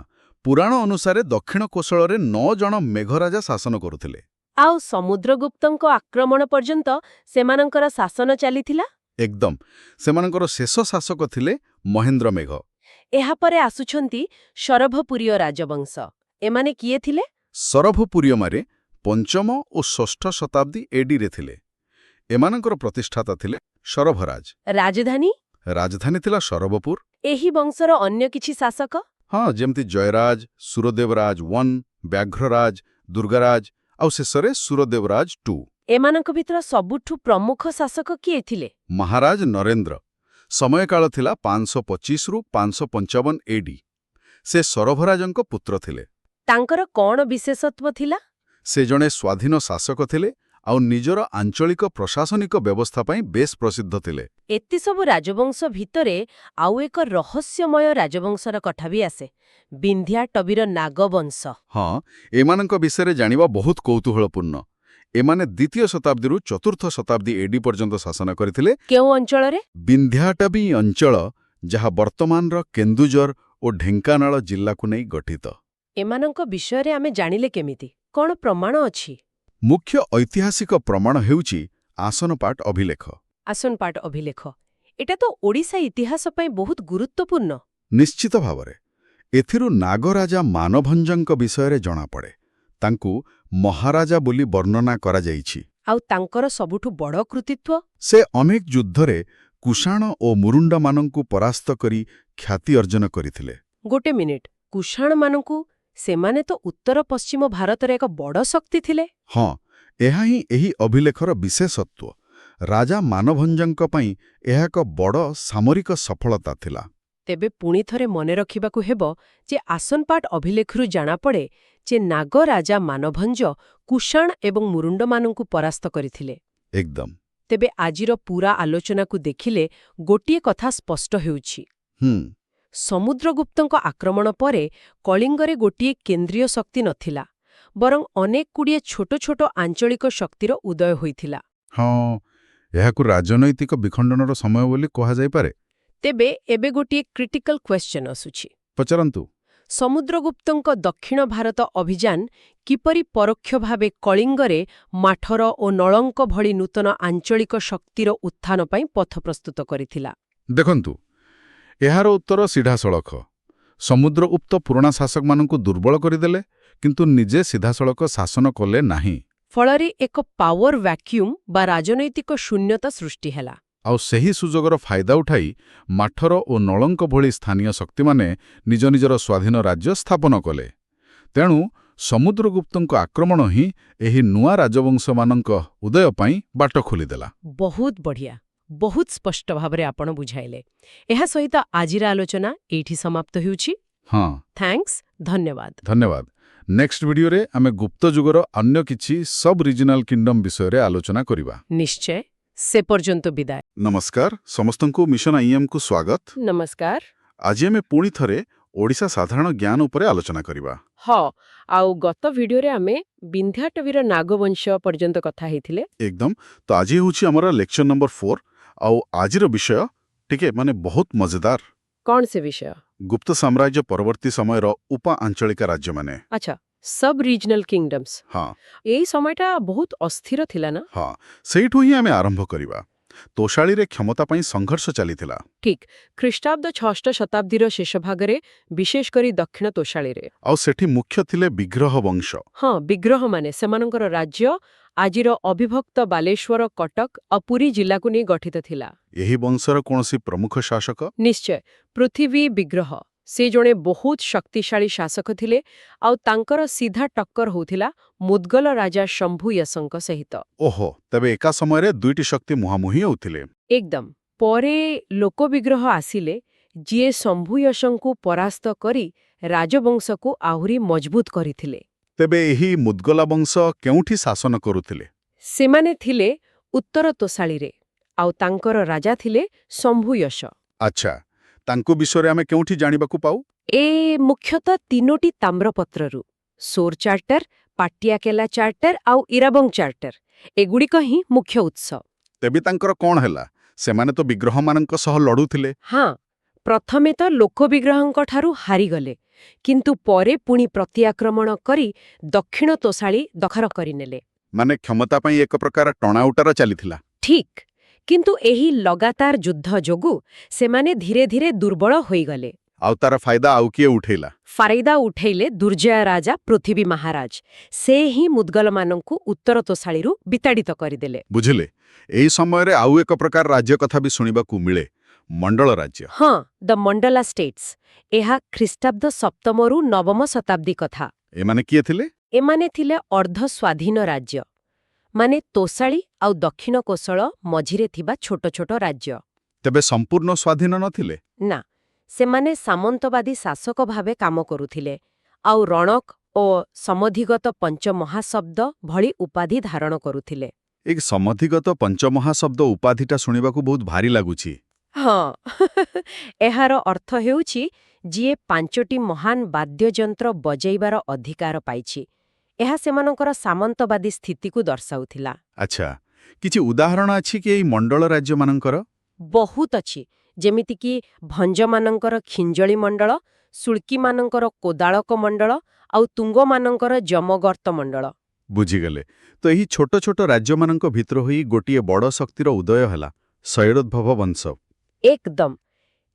ପୁରାଣ ଅନୁସାରେ ଦକ୍ଷିଣ କୋଶଳରେ 9 ଜଣ ମେଘରାଜା ଶାସନ କରୁଥିଲେ। ଆଉ ସମୁଦ୍ରଗୁପ୍ତଙ୍କ ଆକ୍ରମଣ ପର୍ଯ୍ୟନ୍ତ ସେମାନଙ୍କର ଶାସନ ଚାଲିଥିଲା। ଏକଦମ, ସେମାନଙ୍କର ଶେଷ ଶାସକ ଥିଲେ ମହେନ୍ଦ୍ର ମେଘ। ଏହାପରେ ଆସୁଛନ୍ତି ଶରଭପୁରୀୟ ରାଜବଂଶ। ଏମାନେ କିଏ ଥିଲେ? ଶରଭପୁରୀୟମାନେ ପଞ୍ଚମ ଓ ଷଷ୍ଠ ଶତାବ୍ଦୀ ଏଡିରେ ଥିଲେ। ଏମାନଙ୍କର ପ୍ରତିଷ୍ଠାତା ଥିଲେ ଶରଭରାଜ। ରାଜଧାନୀ? ରାଜଧାନୀ ଥିଲା ଶରଭପୁର। ଏହି ବଂଶର ଅନ୍ୟ କିଛି ଶାସକ? ହଁ, ଯେମିତି ଜୟରାଜ, ସୁରଦେବରାଜ I, ବ୍ୟାଘ୍ରରାଜ, ଦୁର୍ଗାରାଜ ଆଉ ଶେଷରେ ସୁରଦେବରାଜ II। ଏମାନଙ୍କ ଭିତର ସବୁଠୁ ପ୍ରମୁଖ ଶାସକ କିଏ ଥିଲେ? ମହାରାଜ ନରେନ୍ଦ୍ର। ସମୟକାଳ ଥିଲା 525ରୁ 555 ଏଡି। ସେ ଶରଭରାଜଙ୍କ ପୁତ୍ର ଥିଲେ। ତାଙ୍କର କ'ଣ ବିଶେଷତ୍ୱ ଥିଲା? ସେ ଜଣେ ସ୍ୱାଧୀନ ଶାସକ ଥିଲେ ଆଉ ନିଜର ଆଞ୍ଚଳିକ ପ୍ରଶାସନିକ ବ୍ୟବସ୍ଥା ପାଇଁ ବେଶ୍ ପ୍ରସିଦ୍ଧ ଥିଲେ। ଏତେ ସବୁ ରାଜବଂଶ ଭିତରେ ଆଉ ଏକ ରହସ୍ୟମୟ ରାଜବଂଶର କଥା ବି ଆସେ, ବିନ୍ଧ୍ୟାଟବୀର ନାଗବଂଶ। ହଁ, ଏମାନଙ୍କ ବିଷୟରେ ଜାଣିବା ବହୁତ କୌତୂହଳପୂର୍ଣ୍ଣ। ଏମାନେ ଦ୍ୱିତୀୟ ଶତାବ୍ଦୀରୁ ଚତୁର୍ଥ ଶତାବ୍ଦୀ ଏଡି ପର୍ଯ୍ୟନ୍ତ ଶାସନ କରିଥିଲେ। କେଉଁ ଅଞ୍ଚଳରେ? ବିନ୍ଧ୍ୟାଟବୀ ଅଞ୍ଚଳ, ଯାହା ବର୍ତ୍ତମାନର କେନ୍ଦୁଝର ଓ ଢେଙ୍କାନାଳ ଜିଲ୍ଲାକୁ ନେଇ ଗଠିତ। ଏମାନଙ୍କ ବିଷୟରେ ଆମେ ଜାଣିଲେ କେମିତି? କ'ଣ ପ୍ରମାଣ ଅଛି? ମୁଖ୍ୟ ଐତିହାସିକ ପ୍ରମାଣ ହେଉଛି ଆସନପାଟ ଅଭିଲେଖ। ଆସନପାଟ ଅଭିଲେଖ। ଏଟା ତ ଓଡ଼ିଶା ଇତିହାସ ପାଇଁ ବହୁତ ଗୁରୁତ୍ୱପୂର୍ଣ୍ଣ। ନିଶ୍ଚିତ ଭାବରେ। ଏଥିରୁ ନାଗରାଜା ମାନଭଞ୍ଜଙ୍କ ବିଷୟରେ ଜଣାପଡ଼େ। ତାଙ୍କୁ ମହାରାଜା ବୋଲି ବର୍ଣ୍ଣନା କରାଯାଇଛି। ଆଉ ତାଙ୍କର ସବୁଠୁ ବଡ଼ କୃତିତ୍ୱ? ସେ ଅନେକ ଯୁଦ୍ଧରେ କୁଷାଣ ଓ ମୁରୁଣ୍ଡାମାନଙ୍କୁ ପରାସ୍ତ କରି ଖ୍ୟାତି ଅର୍ଜନ କରିଥିଲେ। ଗୋଟେ ମିନିଟ୍, କୁଷାଣମାନଙ୍କୁ? ସେମାନେ ତ ଉତ୍ତର ପଶ୍ଚିମ ଭାରତରେ ଏକ ବଡ଼ ଶକ୍ତି ଥିଲେ। ହଁ, ଏହା ହିଁ ଏହି ଅଭିଲେଖର ବିଶେଷତ୍ୱ। ରାଜା ମାନଭଞ୍ଜଙ୍କ ପାଇଁ ଏହା ଏକ ବଡ଼ ସାମରିକ ସଫଳତା ଥିଲା। ତେବେ ପୁଣି ଥରେ ମନେ ରଖିବାକୁ ହେବ ଯେ ଆସନପାଟ ଅଭିଲେଖରୁ ଜଣାପଡ଼େ ଯେ ନାଗରାଜା ମାନଭଞ୍ଜ କୁଷାଣ ଏବଂ ମୁରୁଣ୍ଡମାନଙ୍କୁ ପରାସ୍ତ କରିଥିଲେ। ଏକଦମ। ତେବେ ଆଜିର ପୂରା ଆଲୋଚନାକୁ ଦେଖିଲେ ଗୋଟିଏ କଥା ସ୍ପଷ୍ଟ ହେଉଛି। ସମୁଦ୍ରଗୁପ୍ତଙ୍କ ଆକ୍ରମଣ ପରେ କଳିଙ୍ଗରେ ଗୋଟିଏ କେନ୍ଦ୍ରୀୟ ଶକ୍ତି ନଥିଲା, ବରଂ ଅନେକଗୁଡ଼ିଏ ଛୋଟ ଛୋଟ ଆଞ୍ଚଳିକ ଶକ୍ତିର ଉଦୟ ହୋଇଥିଲା। ହଁ, ଏହାକୁ ରାଜନୈତିକ ବିଖଣ୍ଡନର ସମୟ ବୋଲି କୁହାଯାଇପାରେ। ତେବେ ଏବେ ଗୋଟିଏ କ୍ରିଟିକାଲ କ୍ୱେଶ୍ଚନ ଆସୁଛି। ପଚାରନ୍ତୁ। ସମୁଦ୍ରଗୁପ୍ତଙ୍କ ଦକ୍ଷିଣ ଭାରତ ଅଭିଯାନ କିପରି ପରୋକ୍ଷ ଭାବେ କଳିଙ୍ଗରେ ମାଠର ଓ ନଳଙ୍କ ଭଳି ନୂତନ ଆଞ୍ଚଳିକ ଶକ୍ତିର ଉତ୍ଥାନ ପାଇଁ ପଥ ପ୍ରସ୍ତୁତ କରିଥିଲା? ଦେଖନ୍ତୁ, ଏହାର ଉତ୍ତର ସିଧାସଳଖ। ସମୁଦ୍ରଗୁପ୍ତ ପୁରୁଣା ଶାସକମାନଙ୍କୁ ଦୁର୍ବଳ କରିଦେଲେ, କିନ୍ତୁ ନିଜେ ସିଧାସଳଖ ଶାସନ କଲେ ନାହିଁ। ଫଳରେ ଏକ ପାୱାର ଭ୍ୟାକ୍ୟୁମ୍ ବା ରାଜନୈତିକ ଶୂନ୍ୟତା ସୃଷ୍ଟି ହେଲା। ଆଉ ସେହି ସୁଯୋଗର ଫାଇଦା ଉଠାଇ ମାଠର ଓ ନଳଙ୍କ ଭଳି ସ୍ଥାନୀୟ ଶକ୍ତିମାନେ ନିଜ ନିଜର ସ୍ୱାଧୀନ ରାଜ୍ୟ ସ୍ଥାପନ କଲେ। ତେଣୁ ସମୁଦ୍ରଗୁପ୍ତଙ୍କ ଆକ୍ରମଣ ହିଁ ଏହି ନୂଆ ରାଜବଂଶମାନଙ୍କ ଉଦୟ ପାଇଁ ବାଟ ଖୋଲିଦେଲା। ବହୁତ ବଢ଼ିଆ, ବହୁତ ସ୍ପଷ୍ଟ ଭାବରେ ଆପଣ ବୁଝାଇଲେ। ଏହା ସହିତ ଆଜିର ଆଲୋଚନା ଏଇଠି ସମାପ୍ତ ହେଉଛି। ହଁ, ଥ୍ୟାଙ୍କ୍ସ, ଧନ୍ୟବାଦ। ଧନ୍ୟବାଦ। ନେକ୍ସଟ ଭିଡିଓରେ ଆମେ ଗୁପ୍ତ ଯୁଗର ଅନ୍ୟ କିଛି ସବ୍ ରିଜିନାଲ କିଙ୍ଗଡମ ବିଷୟରେ ଆଲୋଚନା କରିବା। ନିଶ୍ଚୟ। ସେ ପର୍ଯ୍ୟନ୍ତ ବିଦାୟ। ନମସ୍କାର ସମସ୍ତଙ୍କୁ ମିଶନ ଆଇଏମ୍କୁ ସ୍ୱାଗତ। ନମସ୍କାର। ଆଜି ଆମେ ପୁଣି ଥରେ ଓଡ଼ିଶା ସାଧାରଣ ଜ୍ଞାନ ଉପରେ ଆଲୋଚନା କରିବା। ହଁ, ଆଉ ଗତ ଭିଡିଓରେ ଆମେ ବିନ୍ଧ୍ୟାଟବୀର ନାଗବଂଶ ପର୍ଯ୍ୟନ୍ତ କଥା ହେଇଥିଲେ। ଏକଦମ। ତ ଆଜି ହେଉଛି ଆମର ଲେକ୍ଚର ନମ୍ବର 4 ଆଉ ଆଜିର ବିଷୟ ଟିକେ ବହୁତ ମଜେଦାର। କଣ ସେ ବିଷୟ? ଗୁପ୍ତ ସାମ୍ରାଜ୍ୟ ପରବର୍ତ୍ତୀ ସମୟର ଉପା ଆଞ୍ଚଳିକା ରାଜ୍ୟମାନେ। ଆଚ୍ଛା, ସବ୍ ରିଜନାଲ କିଙ୍ଗଡମ୍ସ। ହଁ ଏଇ ସମୟଟା ବହୁତ ଅସ୍ଥିର ଥିଲା ନା? ହଁ ସେଇଠୁ ହିଁ ଆମେ ଆରମ୍ଭ କରିବା। ତୋଷାଳୀରେ କ୍ଷମତା ପାଇଁ ସଂଘର୍ଷ ଚାଲିଥିଲା। ଠିକ୍, ଖ୍ରୀଷ୍ଟାବ୍ଦ 6ଠ ଶତାବ୍ଦୀର ଶେଷ ଭାଗରେ, ବିଶେଷ କରି ଦକ୍ଷିଣ ତୋଷାଳୀରେ। ଆଉ ସେଠି ମୁଖ୍ୟ ଥିଲେ ବିଗ୍ରହ ବଂଶ। ହଁ, ବିଗ୍ରହମାନେ ସେମାନଙ୍କର ରାଜ୍ୟ ଆଜିର ଅବିଭକ୍ତ ବାଲେଶ୍ୱର, କଟକ ଆଉ ପୁରୀ ଜିଲ୍ଲାକୁ ନେଇ ଗଠିତ ଥିଲା। ଏହି ବଂଶର କୌଣସି ପ୍ରମୁଖ ଶାସକ? ନିଶ୍ଚୟ, ପୃଥିବୀ ବିଗ୍ରହ। ସେ ଜଣେ ବହୁତ ଶକ୍ତିଶାଳୀ ଶାସକ ଥିଲେ ଆଉ ତାଙ୍କର ସିଧା ଟକ୍କର ହେଉଥିଲା ମୁଦ୍ଗଲ ରାଜା ଶମ୍ଭୁୟଶଙ୍କ ସହିତ। ଓହୋ, ତେବେ ଏକା ସମୟରେ ଦୁଇଟି ଶକ୍ତି ମୁହାଁମୁହିଁ ହେଉଥିଲେ। ଏକଦମ। ପରେ ଲୋକବିଗ୍ରହ ଆସିଲେ, ଯିଏ ଶମ୍ଭୁୟଶଙ୍କୁ ପରାସ୍ତ କରି ରାଜବଂଶକୁ ଆହୁରି ମଜବୁତ କରିଥିଲେ। ତେବେ ଏହି ମୁଦ୍ଗଲା ବଂଶ କେଉଁଠି ଶାସନ କରୁଥିଲେ? ସେମାନେ ଥିଲେ ଉତ୍ତର ତୋଷାଳୀରେ, ଆଉ ତାଙ୍କର ରାଜା ଥିଲେ ଶମ୍ଭୁୟଶ। ଆଚ୍ଛା, ତାଙ୍କ ବିଷୟରେ ଆମେ କେଉଁଠି ଜାଣିବାକୁ ପାଉ? ଏ ମୁଖ୍ୟତଃ 3ଟି ତାମ୍ରପତ୍ରରୁ, ସୋର ଚାର୍ଟର, ପାଟିଆକେଲା ଚାର୍ଟର ଆଉ ଇରାବଙ୍ଗ ଚାର୍ଟର। ଏଗୁଡ଼ିକ ହିଁ ମୁଖ୍ୟ ଉତ୍ସ। ତେବେ ତାଙ୍କର କଣ ହେଲା? ସେମାନେ ତ ବିଗ୍ରହମାନଙ୍କ ସହ ଲଢୁଥିଲେ। ହଁ, ପ୍ରଥମେ ତ ଲୋକବିଗ୍ରହଙ୍କ ଠାରୁ ହାରିଗଲେ, କିନ୍ତୁ ପରେ ପୁଣି ପ୍ରତିଆକ୍ରମଣ କରି ଦକ୍ଷିଣ ତୋଷାଳୀ ଦଖଲ କରିନେଲେ। ମାନେ କ୍ଷମତା ପାଇଁ ଏକ ପ୍ରକାର ଟଣାଉଟାର ଚାଲିଥିଲା। ଠିକ୍, କିନ୍ତୁ ଏହି ଲଗାତାର ଯୁଦ୍ଧ ଯୋଗୁଁ ସେମାନେ ଧୀରେ ଧୀରେ ଦୁର୍ବଳ ହୋଇଗଲେ। ଆଉ ତାର ଫାଇଦା ଆଉ କିଏ ଉଠେଇଲା? ଫାଇଦା ଉଠେଇଲେ ଦୁର୍ଜୟ ରାଜା ପୃଥିବୀ ମହାରାଜ। ସେ ହିଁ ମୁଦ୍ଗଲମାନଙ୍କୁ ଉତ୍ତର ତୋଷାଳୀରୁ ବିତାଡ଼ିତ କରିଦେଲେ। ବୁଝିଲେ, ଏହି ସମୟରେ ଆଉ ଏକ ପ୍ରକାର ରାଜ୍ୟ କଥା ବି ଶୁଣିବାକୁ ମିଳେ, ମଣ୍ଡଳ ରାଜ୍ୟ। ହଁ, ଦ ମଣ୍ଡଲା ଷ୍ଟେଟ୍ସ। ଏହା ଖ୍ରୀଷ୍ଟାବ୍ଦ 7ମରୁ 9ମ ଶତାବ୍ଦୀ କଥା। ଏମାନେ କିଏ ଥିଲେ? ଏମାନେ ଥିଲେ ଅର୍ଦ୍ଧ ସ୍ୱାଧୀନ ରାଜ୍ୟ, ମାନେ ତୋଷାଳୀ ଆଉ ଦକ୍ଷିଣ କୋଶଳ ମଝିରେ ଥିବା ଛୋଟ ଛୋଟ ରାଜ୍ୟ। ତେବେ ସମ୍ପୂର୍ଣ୍ଣ ସ୍ୱାଧୀନ ନଥିଲେ? ନା, ସେମାନେ ସାମନ୍ତବାଦୀ ଶାସକ ଭାବେ କାମ କରୁଥିଲେ, ଆଉ ରଣକ ଓ ସମଧିଗତ ପଞ୍ଚମହାଶବ୍ଦ ଭଳି ଉପାଧି ଧାରଣ କରୁଥିଲେ। ଏ ସମଧିଗତ ପଞ୍ଚମହାଶବ୍ଦ ଉପାଧିଟା ଶୁଣିବାକୁ ବହୁତ ଭାରି ଲାଗୁଛି। ହଁ, ଏହାର ଅର୍ଥ ହେଉଛି ଯିଏ 5ଟି ମହାନ ବାଦ୍ୟଯନ୍ତ୍ର ବଜେଇବାର ଅଧିକାର ପାଇଛି। ଏହା ସେମାନଙ୍କର ସାମନ୍ତବାଦୀ ସ୍ଥିତିକୁ ଦର୍ଶାଉଥିଲା। ଆଚ୍ଛା, କିଛି ଉଦାହରଣ ଅଛି କି ଏହି ମଣ୍ଡଳ ରାଜ୍ୟମାନଙ୍କର? ବହୁତ ଅଛି, ଯେମିତିକି ଭଞ୍ଜମାନଙ୍କର ଖିଞ୍ଜଳି ମଣ୍ଡଳ, ସୁଳ୍କୀମାନଙ୍କର କୋଦାଳକ ମଣ୍ଡଳ ଆଉ ତୁଙ୍ଗମାନଙ୍କର ଯମଗର୍ତ୍ତ ମଣ୍ଡଳ। ବୁଝିଗଲେ। ତ ଏହି ଛୋଟ ଛୋଟ ରାଜ୍ୟମାନଙ୍କ ଭିତରୁ ହୋଇ ଗୋଟିଏ ବଡ଼ ଶକ୍ତିର ଉଦୟ ହେଲା, ଶୈଳୋଦ୍ଭବ ବଂଶ। ଏକଦମ।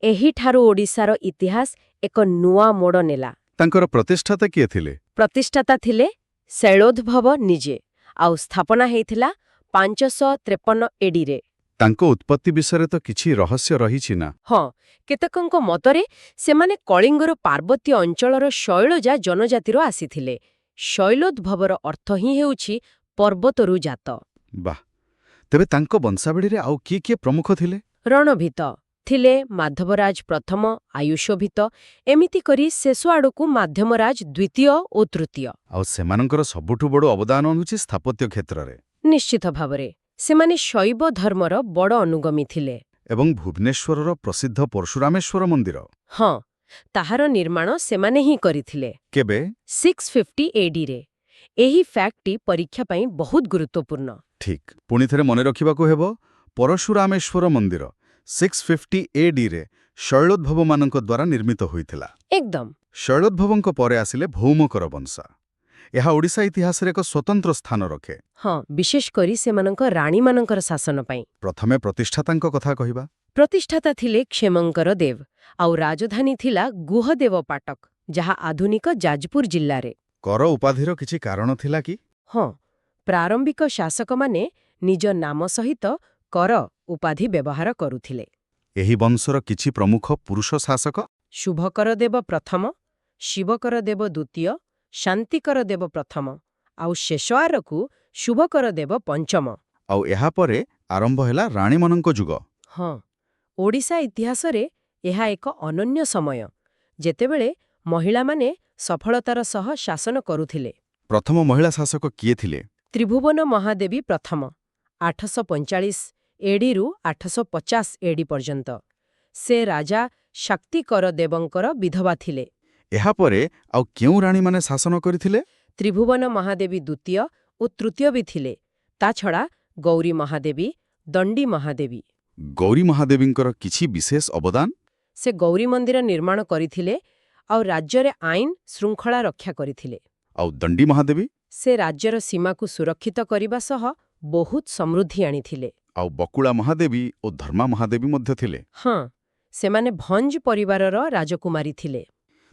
ଏହିଠାରୁ ଓଡ଼ିଶାର ଇତିହାସ ଏକ ନୂଆ ମୋଡ଼ ନେଲା। ତାଙ୍କର ପ୍ରତିଷ୍ଠାତା କିଏ ଥିଲେ? ପ୍ରତିଷ୍ଠାତା ଥିଲେ ଶୈଳୋଦ୍ଭବ ନିଜେ, ଆଉ ସ୍ଥାପନା ହେଇଥିଲା 553 ଏଡିରେ। ତାଙ୍କ ଉତ୍ପତ୍ତି ବିଷୟରେ ତ କିଛି ରହସ୍ୟ ରହିଛି ନା? ହଁ, କେତେକଙ୍କ ମତରେ ସେମାନେ କଳିଙ୍ଗର ପାର୍ବତ୍ୟ ଅଞ୍ଚଳର ଶୈଳଜା ଜନଜାତିର ଆସିଥିଲେ। ଶୈଳୋଦ୍ଭବର ଅର୍ଥ ହିଁ ହେଉଛି ପର୍ବତରୁ ଜାତ। ବାଃ, ତେବେ ତାଙ୍କ ବଂଶାବଳୀରେ ଆଉ କିଏ କିଏ ପ୍ରମୁଖ ଥିଲେ? ରଣଭୀତ ଥିଲେ, ମାଧବରାଜ ପ୍ରଥମ, ଆୟୁଷଭୀତ, ଏମିତି କରି ଶେଷ ଆଡ଼କୁ ମାଧ୍ୟମରାଜ ଦ୍ୱିତୀୟ ଓ ତୃତୀୟ। ଆଉ ସେମାନଙ୍କର ସବୁଠୁ ବଡ଼ ଅବଦାନ ହେଉଛି ସ୍ଥାପତ୍ୟ କ୍ଷେତ୍ରରେ। ନିଶ୍ଚିତ ଭାବରେ ସେମାନେ ଶୈବ ଧର୍ମର ବଡ଼ ଅନୁଗମୀ ଥିଲେ। ଏବଂ ଭୁବନେଶ୍ୱରର ପ୍ରସିଦ୍ଧ ପରଶୁରାମେଶ୍ୱର ମନ୍ଦିର। ହଁ, ତାହାର ନିର୍ମାଣ ସେମାନେ ହିଁ କରିଥିଲେ। କେବେ? 650 ଏଡିରେ। ଏହି ଫ୍ୟାକ୍ଟଟି ପରୀକ୍ଷା ପାଇଁ ବହୁତ ଗୁରୁତ୍ୱପୂର୍ଣ୍ଣ। ଠିକ୍, ପୁଣିଥରେ ମନେ ରଖିବାକୁ ହେବ, ପରଶୁରାମେଶ୍ୱର ମନ୍ଦିର 650 ଏଡିରେ ଶୈଳୋଦ୍ଭବମାନଙ୍କ ଦ୍ୱାରା ନିର୍ମିତ ହୋଇଥିଲା। ଏକଦମ। ଶୈଳୋଦ୍ଭବଙ୍କ ପରେ ଆସିଲେ ଭୌମକର ବଂଶ। ଏହା ଓଡ଼ିଶା ଇତିହାସରେ ଏକ ସ୍ୱତନ୍ତ୍ର ସ୍ଥାନ ରଖେ। ହଁ, ବିଶେଷ କରି ସେମାନଙ୍କ ରାଣୀମାନଙ୍କର ଶାସନ ପାଇଁ। ପ୍ରଥମେ ପ୍ରତିଷ୍ଠାତାଙ୍କ କଥା କହିବା। ପ୍ରତିଷ୍ଠାତା ଥିଲେ କ୍ଷେମଙ୍କର ଦେବ, ଆଉ ରାଜଧାନୀ ଥିଲା ଗୁହଦେବ ପାଟକ, ଯାହା ଆଧୁନିକ ଯାଜପୁର ଜିଲ୍ଲାରେ। କର ଉପାଧିର କିଛି କାରଣ ଥିଲା କି? ହଁ, ପ୍ରାରମ୍ଭିକ ଶାସକମାନେ ନିଜ ନାମ ସହିତ କର ଉପାଧି ବ୍ୟବହାର କରୁଥିଲେ। ଏହି ବଂଶର କିଛି ପ୍ରମୁଖ ପୁରୁଷ ଶାସକ? ଶୁଭକର ଦେବ ପ୍ରଥମ, ଶିବକର ଦେବ ଦ୍ୱିତୀୟ, ଶାନ୍ତିକର ଦେବ ପ୍ରଥମ, ଆଉ ଶେଷ ଆରକୁ ଶୁଭକର ଦେବ ପଞ୍ଚମ। ଆଉ ଏହାପରେ ଆରମ୍ଭ ହେଲା ରାଣୀମାନଙ୍କ ଯୁଗ। ହଁ, ଓଡ଼ିଶା ଇତିହାସରେ ଏହା ଏକ ଅନନ୍ୟ ସମୟ, ଯେତେବେଳେ ମହିଳାମାନେ ସଫଳତାର ସହ ଶାସନ କରୁଥିଲେ। ପ୍ରଥମ ମହିଳା ଶାସକ କିଏ ଥିଲେ? ତ୍ରିଭୁବନ ମହାଦେବୀ ପ୍ରଥମ 845 ଏଡିରୁ 850 ଏଡି ପର୍ଯ୍ୟନ୍ତ। ସେ ରାଜା ଶକ୍ତିକର ଦେବଙ୍କର ବିଧବା ଥିଲେ। ଏହାପରେ ଆଉ କେଉଁ ରାଣୀମାନେ ଶାସନ କରିଥିଲେ? ତ୍ରିଭୁବନ ମହାଦେବୀ ଦ୍ୱିତୀୟ ଓ ତୃତୀୟ ବି ଥିଲେ। ତାଛଡ଼ା ଗୌରୀ ମହାଦେବୀ, ଦଣ୍ଡୀ ମହାଦେବୀ। ଗୌରୀ ମହାଦେବୀଙ୍କର କିଛି ବିଶେଷ ଅବଦାନ? ସେ ଗୌରୀ ମନ୍ଦିର ନିର୍ମାଣ କରିଥିଲେ ଆଉ ରାଜ୍ୟରେ ଆଇନ ଶୃଙ୍ଖଳା ରକ୍ଷା କରିଥିଲେ। ଆଉ ଦଣ୍ଡୀ ମହାଦେବୀ? ସେ ରାଜ୍ୟର ସୀମାକୁ ସୁରକ୍ଷିତ କରିବା ସହ ବହୁତ ସମୃଦ୍ଧି ଆଣିଥିଲେ। ଆଉ ବକୁଳା ମହାଦେବୀ ଓ ଧର୍ମା ମହାଦେବୀ ମଧ୍ୟ ଥିଲେ। ହଁ, ସେମାନେ ଭଞ୍ଜ ପରିବାରର ରାଜକୁମାରୀ ଥିଲେ।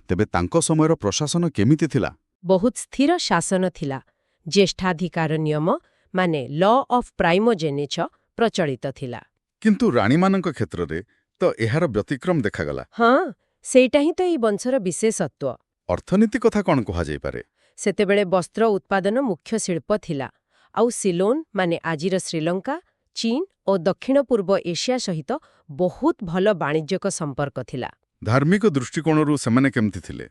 ତେବେ ତାଙ୍କ ସମୟର ପ୍ରଶାସନ କେମିତି ଥିଲା? ବହୁତ ସ୍ଥିର ଶାସନ ଥିଲା। ଜ୍ୟେଷ୍ଠାଧିକାର ନିୟମ ମାନେ ଲ ଅଫ୍ ପ୍ରାଇମୋଜେନିଚ ପ୍ରଚଳିତ ଥିଲା। କିନ୍ତୁ ରାଣୀମାନଙ୍କ କ୍ଷେତ୍ରରେ ତ ଏହାର ବ୍ୟତିକ୍ରମ ଦେଖାଗଲା। ହଁ, ସେଇଟା ହିଁ ତ ଏହି ବଂଶର ବିଶେଷତ୍ୱ। ଅର୍ଥନୀତି କଥା କ'ଣ କୁହାଯାଇପାରେ? ସେତେବେଳେ ବସ୍ତ୍ର ଉତ୍ପାଦନ ମୁଖ୍ୟ ଶିଳ୍ପ ଥିଲା। ଆଉ ସିଲୋନ୍ ମାନେ ଆଜିର ଶ୍ରୀଲଙ୍କା, ଚୀନ ଓ ଦକ୍ଷିଣ ପୂର୍ବ ଏସିଆ ସହିତ ବହୁତ ଭଲ ବାଣିଜ୍ୟିକ ସମ୍ପର୍କ ଥିଲା। ଧାର୍ମିକ ଦୃଷ୍ଟିକୋଣରୁ ସେମାନେ କେମିତି ଥିଲେ?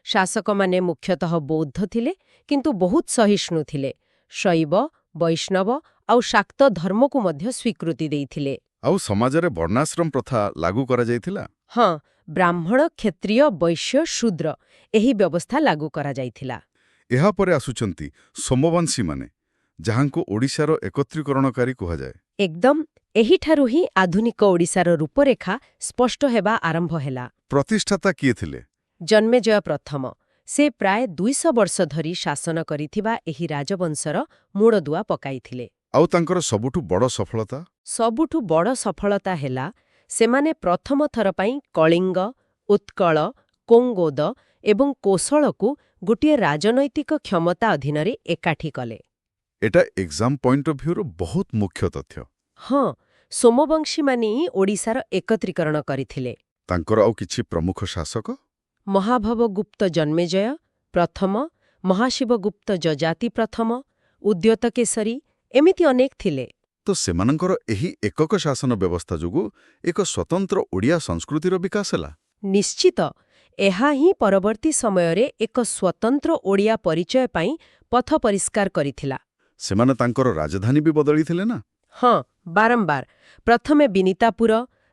ଶାସକମାନେ ମୁଖ୍ୟତଃ ବୌଦ୍ଧ ଥିଲେ, କିନ୍ତୁ ବହୁତ ସହିଷ୍ଣୁ ଥିଲେ। ଶୈବ, ବୈଷ୍ଣବ ଆଉ ଶାକ୍ତ ଧର୍ମକୁ ମଧ୍ୟ ସ୍ୱୀକୃତି ଦେଇଥିଲେ। ଆଉ ସମାଜରେ ବର୍ଣ୍ଣାଶ୍ରମ ପ୍ରଥା ଲାଗୁ କରାଯାଇଥିଲା? ହଁ, ବ୍ରାହ୍ମଣ, କ୍ଷତ୍ରିୟ, ବୈଶ୍ୟ, ଶୂଦ୍ର ଏହି ବ୍ୟବସ୍ଥା ଲାଗୁ କରାଯାଇଥିଲା। ଏହାପରେ ଆସୁଛନ୍ତି ସୋମବଂଶୀମାନେ, ଯାହାଙ୍କୁ ଓଡ଼ିଶାର ଏକତ୍ରୀକରଣକାରୀ କୁହାଯାଏ। ଏକଦମ ଏହିଠାରୁ ହିଁ ଆଧୁନିକ ଓଡ଼ିଶାର ରୂପରେଖା ସ୍ପଷ୍ଟ ହେବା ଆରମ୍ଭ ହେଲା। ପ୍ରତିଷ୍ଠାତା କିଏ ଥିଲେ? ଜନ୍ମେଜୟ ପ୍ରଥମ। ସେ ପ୍ରାୟ 200 ବର୍ଷ ଧରି ଶାସନ କରିଥିବା ଏହି ରାଜବଂଶର ମୂଳଦୁଆ ପକାଇଥିଲେ। ଆଉ ତାଙ୍କର ସବୁଠୁ ବଡ଼ ସଫଳତା? ସବୁଠୁ ବଡ଼ ସଫଳତା ହେଲା ସେମାନେ ପ୍ରଥମ ଥର ପାଇଁ କଳିଙ୍ଗ, ଉତ୍କଳ, କୋଙ୍ଗୋଦ ଏବଂ କୋଶଳକୁ ଗୋଟିଏ ରାଜନୈତିକ କ୍ଷମତା ଅଧୀନରେ ଏକାଠି କଲେ। ଏଟା ଏକ୍ଜାମ୍ ପଏଣ୍ଟ ଅଫ୍ ଭ୍ୟୁରୁ ବହୁତ ମୁଖ୍ୟ ତଥ୍ୟ। ହଁ, ସୋମବଂଶୀମାନେ ହିଁ ଓଡ଼ିଶାର ଏକତ୍ରୀକରଣ କରିଥିଲେ। ତାଙ୍କର ଆଉ କିଛି ପ୍ରମୁଖ ଶାସକ? ମହାଭବଗୁପ୍ତ ଜନ୍ମେଜୟ ପ୍ରଥମ, ମହାଶିବଗୁପ୍ତ ଯଜାତି ପ୍ରଥମ, ଉଦ୍ୟୋତକେଶରୀ ଏମିତି ଅନେକ ଥିଲେ। ତ ସେମାନଙ୍କର ଏହି ଏକକ ଶାସନ ବ୍ୟବସ୍ଥା ଯୋଗୁଁ ଏକ ସ୍ୱତନ୍ତ୍ର ଓଡ଼ିଆ ସଂସ୍କୃତିର ବିକାଶ ହେଲା। ନିଶ୍ଚିତ, ଏହା ହିଁ ପରବର୍ତ୍ତୀ ସମୟରେ ଏକ ସ୍ୱତନ୍ତ୍ର ଓଡ଼ିଆ ପରିଚୟ ପାଇଁ ପଥ ପରିଷ୍କାର କରିଥିଲା। ସେମାନେ ତାଙ୍କର ରାଜଧାନୀ ବି ବଦଳିଥିଲେ ନା? ହଁ, ବାରମ୍ବାର। ପ୍ରଥମେ ବିନିତାପୁର,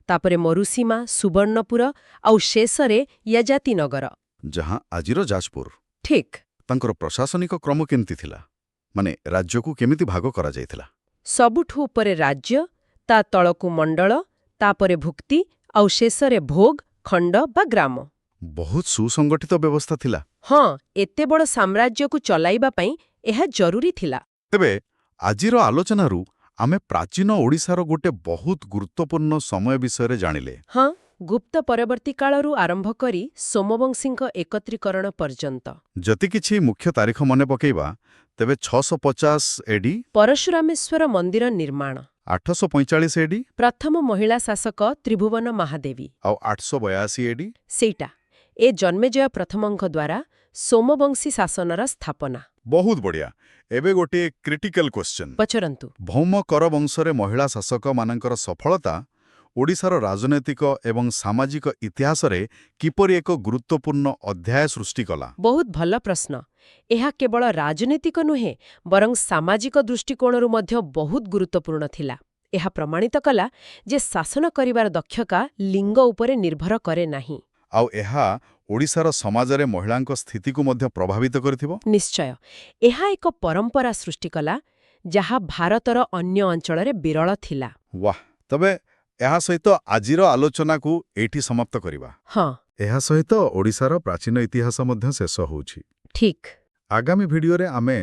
ତାପରେ ମରୁସୀମା, ସୁବର୍ଣ୍ଣପୁର ଆଉ ଶେଷରେ ୟଜାତିନଗର। ଯାହା ଆଜିର ଯାଜପୁର। ଠିକ୍। ତାଙ୍କର ପ୍ରଶାସନିକ କ୍ରମ କେମିତି ଥିଲା? ମାନେ ରାଜ୍ୟକୁ କେମିତି ଭାଗ କରାଯାଇଥିଲା? ସବୁଠୁ ଉପରେ ରାଜ୍ୟ, ତା ତଳକୁ ମଣ୍ଡଳ, ତାପରେ ଭୁକ୍ତି ଆଉ ଶେଷରେ ଭୋଗ, ଖଣ୍ଡ ବା ଗ୍ରାମ। ବହୁତ ସୁସଂଗଠିତ ବ୍ୟବସ୍ଥା ଥିଲା। ହଁ, ଏତେ ବଡ଼ ସାମ୍ରାଜ୍ୟକୁ ଚଲାଇବା ପାଇଁ ଏହା ଜରୁରୀ ଥିଲା। ତେବେ ଆଜିର ଆଲୋଚନାରୁ ଆମେ ପ୍ରାଚୀନ ଓଡ଼ିଶାର ଗୋଟେ ବହୁତ ଗୁରୁତ୍ୱପୂର୍ଣ୍ଣ ସମୟ ବିଷୟରେ ଜାଣିଲେ। ହଁ, ଗୁପ୍ତ ପରବର୍ତ୍ତୀ କାଳରୁ ଆରମ୍ଭ କରି ସୋମବଂଶୀଙ୍କ ଏକତ୍ରୀକରଣ ପର୍ଯ୍ୟନ୍ତ। ଯଦି କିଛି ମୁଖ୍ୟ ତାରିଖ ମନେ ପକେଇବା, ତେବେ 650 ଏଡି ପରଶୁରାମେଶ୍ୱର ମନ୍ଦିର ନିର୍ମାଣ, 845 ଏଡି ପ୍ରଥମ ମହିଳା ଶାସକ ତ୍ରିଭୁବନ ମହାଦେବୀ, ଆଉ 882 ଏଡି ସେଇଟା ଏ ଜନ୍ମେଜୟ ପ୍ରଥମଙ୍କ ଦ୍ୱାରା ସୋମବଂଶୀ ଶାସନର ସ୍ଥାପନା। ବହୁତ ବଢ଼ିଆ। ଏବେ ଗୋଟିଏ କ୍ରିଟିକାଲ କ୍ୱେଶ୍ଚନ। ପଚରନ୍ତୁ। ଭୌମ କର ବଂଶରେ ମହିଳା ଶାସକମାନଙ୍କର ସଫଳତା ଓଡ଼ିଶାର ରାଜନୈତିକ ଏବଂ ସାମାଜିକ ଇତିହାସରେ କିପରି ଏକ ଗୁରୁତ୍ୱପୂର୍ଣ୍ଣ ଅଧ୍ୟାୟ ସୃଷ୍ଟି କଲା? ବହୁତ ଭଲ ପ୍ରଶ୍ନ। ଏହା କେବଳ ରାଜନୈତିକ ନୁହେଁ, ବରଂ ସାମାଜିକ ଦୃଷ୍ଟିକୋଣରୁ ମଧ୍ୟ ବହୁତ ଗୁରୁତ୍ୱପୂର୍ଣ୍ଣ ଥିଲା। ଏହା ପ୍ରମାଣିତ କଲା ଯେ ଶାସନ କରିବାର ଦକ୍ଷତା ଲିଙ୍ଗ ଉପରେ ନିର୍ଭର କରେ ନାହିଁ। ଆଉ ଏହା ଓଡ଼ିଶାର ସମାଜରେ ମହିଳାଙ୍କ ସ୍ଥିତିକୁ ମଧ୍ୟ ପ୍ରଭାବିତ କରିଥିବ? ନିଶ୍ଚୟ। ଏହା ଏକ ପରମ୍ପରା ସୃଷ୍ଟି କଲା, ଯାହା ଭାରତର ଅନ୍ୟ ଅଞ୍ଚଳରେ ବିରଳ ଥିଲା। ୱାହ! ତେବେ ଏହା ସହିତ ଆଜିର ଆଲୋଚନାକୁ ଏଇଠି ସମାପ୍ତ କରିବା। ହଁ, ଏହା ସହିତ ଓଡ଼ିଶାର ପ୍ରାଚୀନ ଇତିହାସ ମଧ୍ୟ ଶେଷ ହେଉଛି। ଠିକ୍। ଆଗାମୀ ଭିଡିଓରେ ଆମେ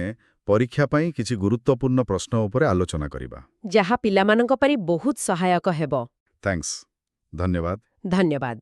ପରୀକ୍ଷା ପାଇଁ କିଛି ଗୁରୁତ୍ୱପୂର୍ଣ୍ଣ ପ୍ରଶ୍ନ ଉପରେ ଆଲୋଚନା କରିବା, ଯାହା ପିଲାମାନଙ୍କ ପାଇଁ ବହୁତ ସହାୟକ ହେବ। ଥ୍ୟାଙ୍କ୍ସ। ଧନ୍ୟବାଦ। ଧନ୍ୟବାଦ।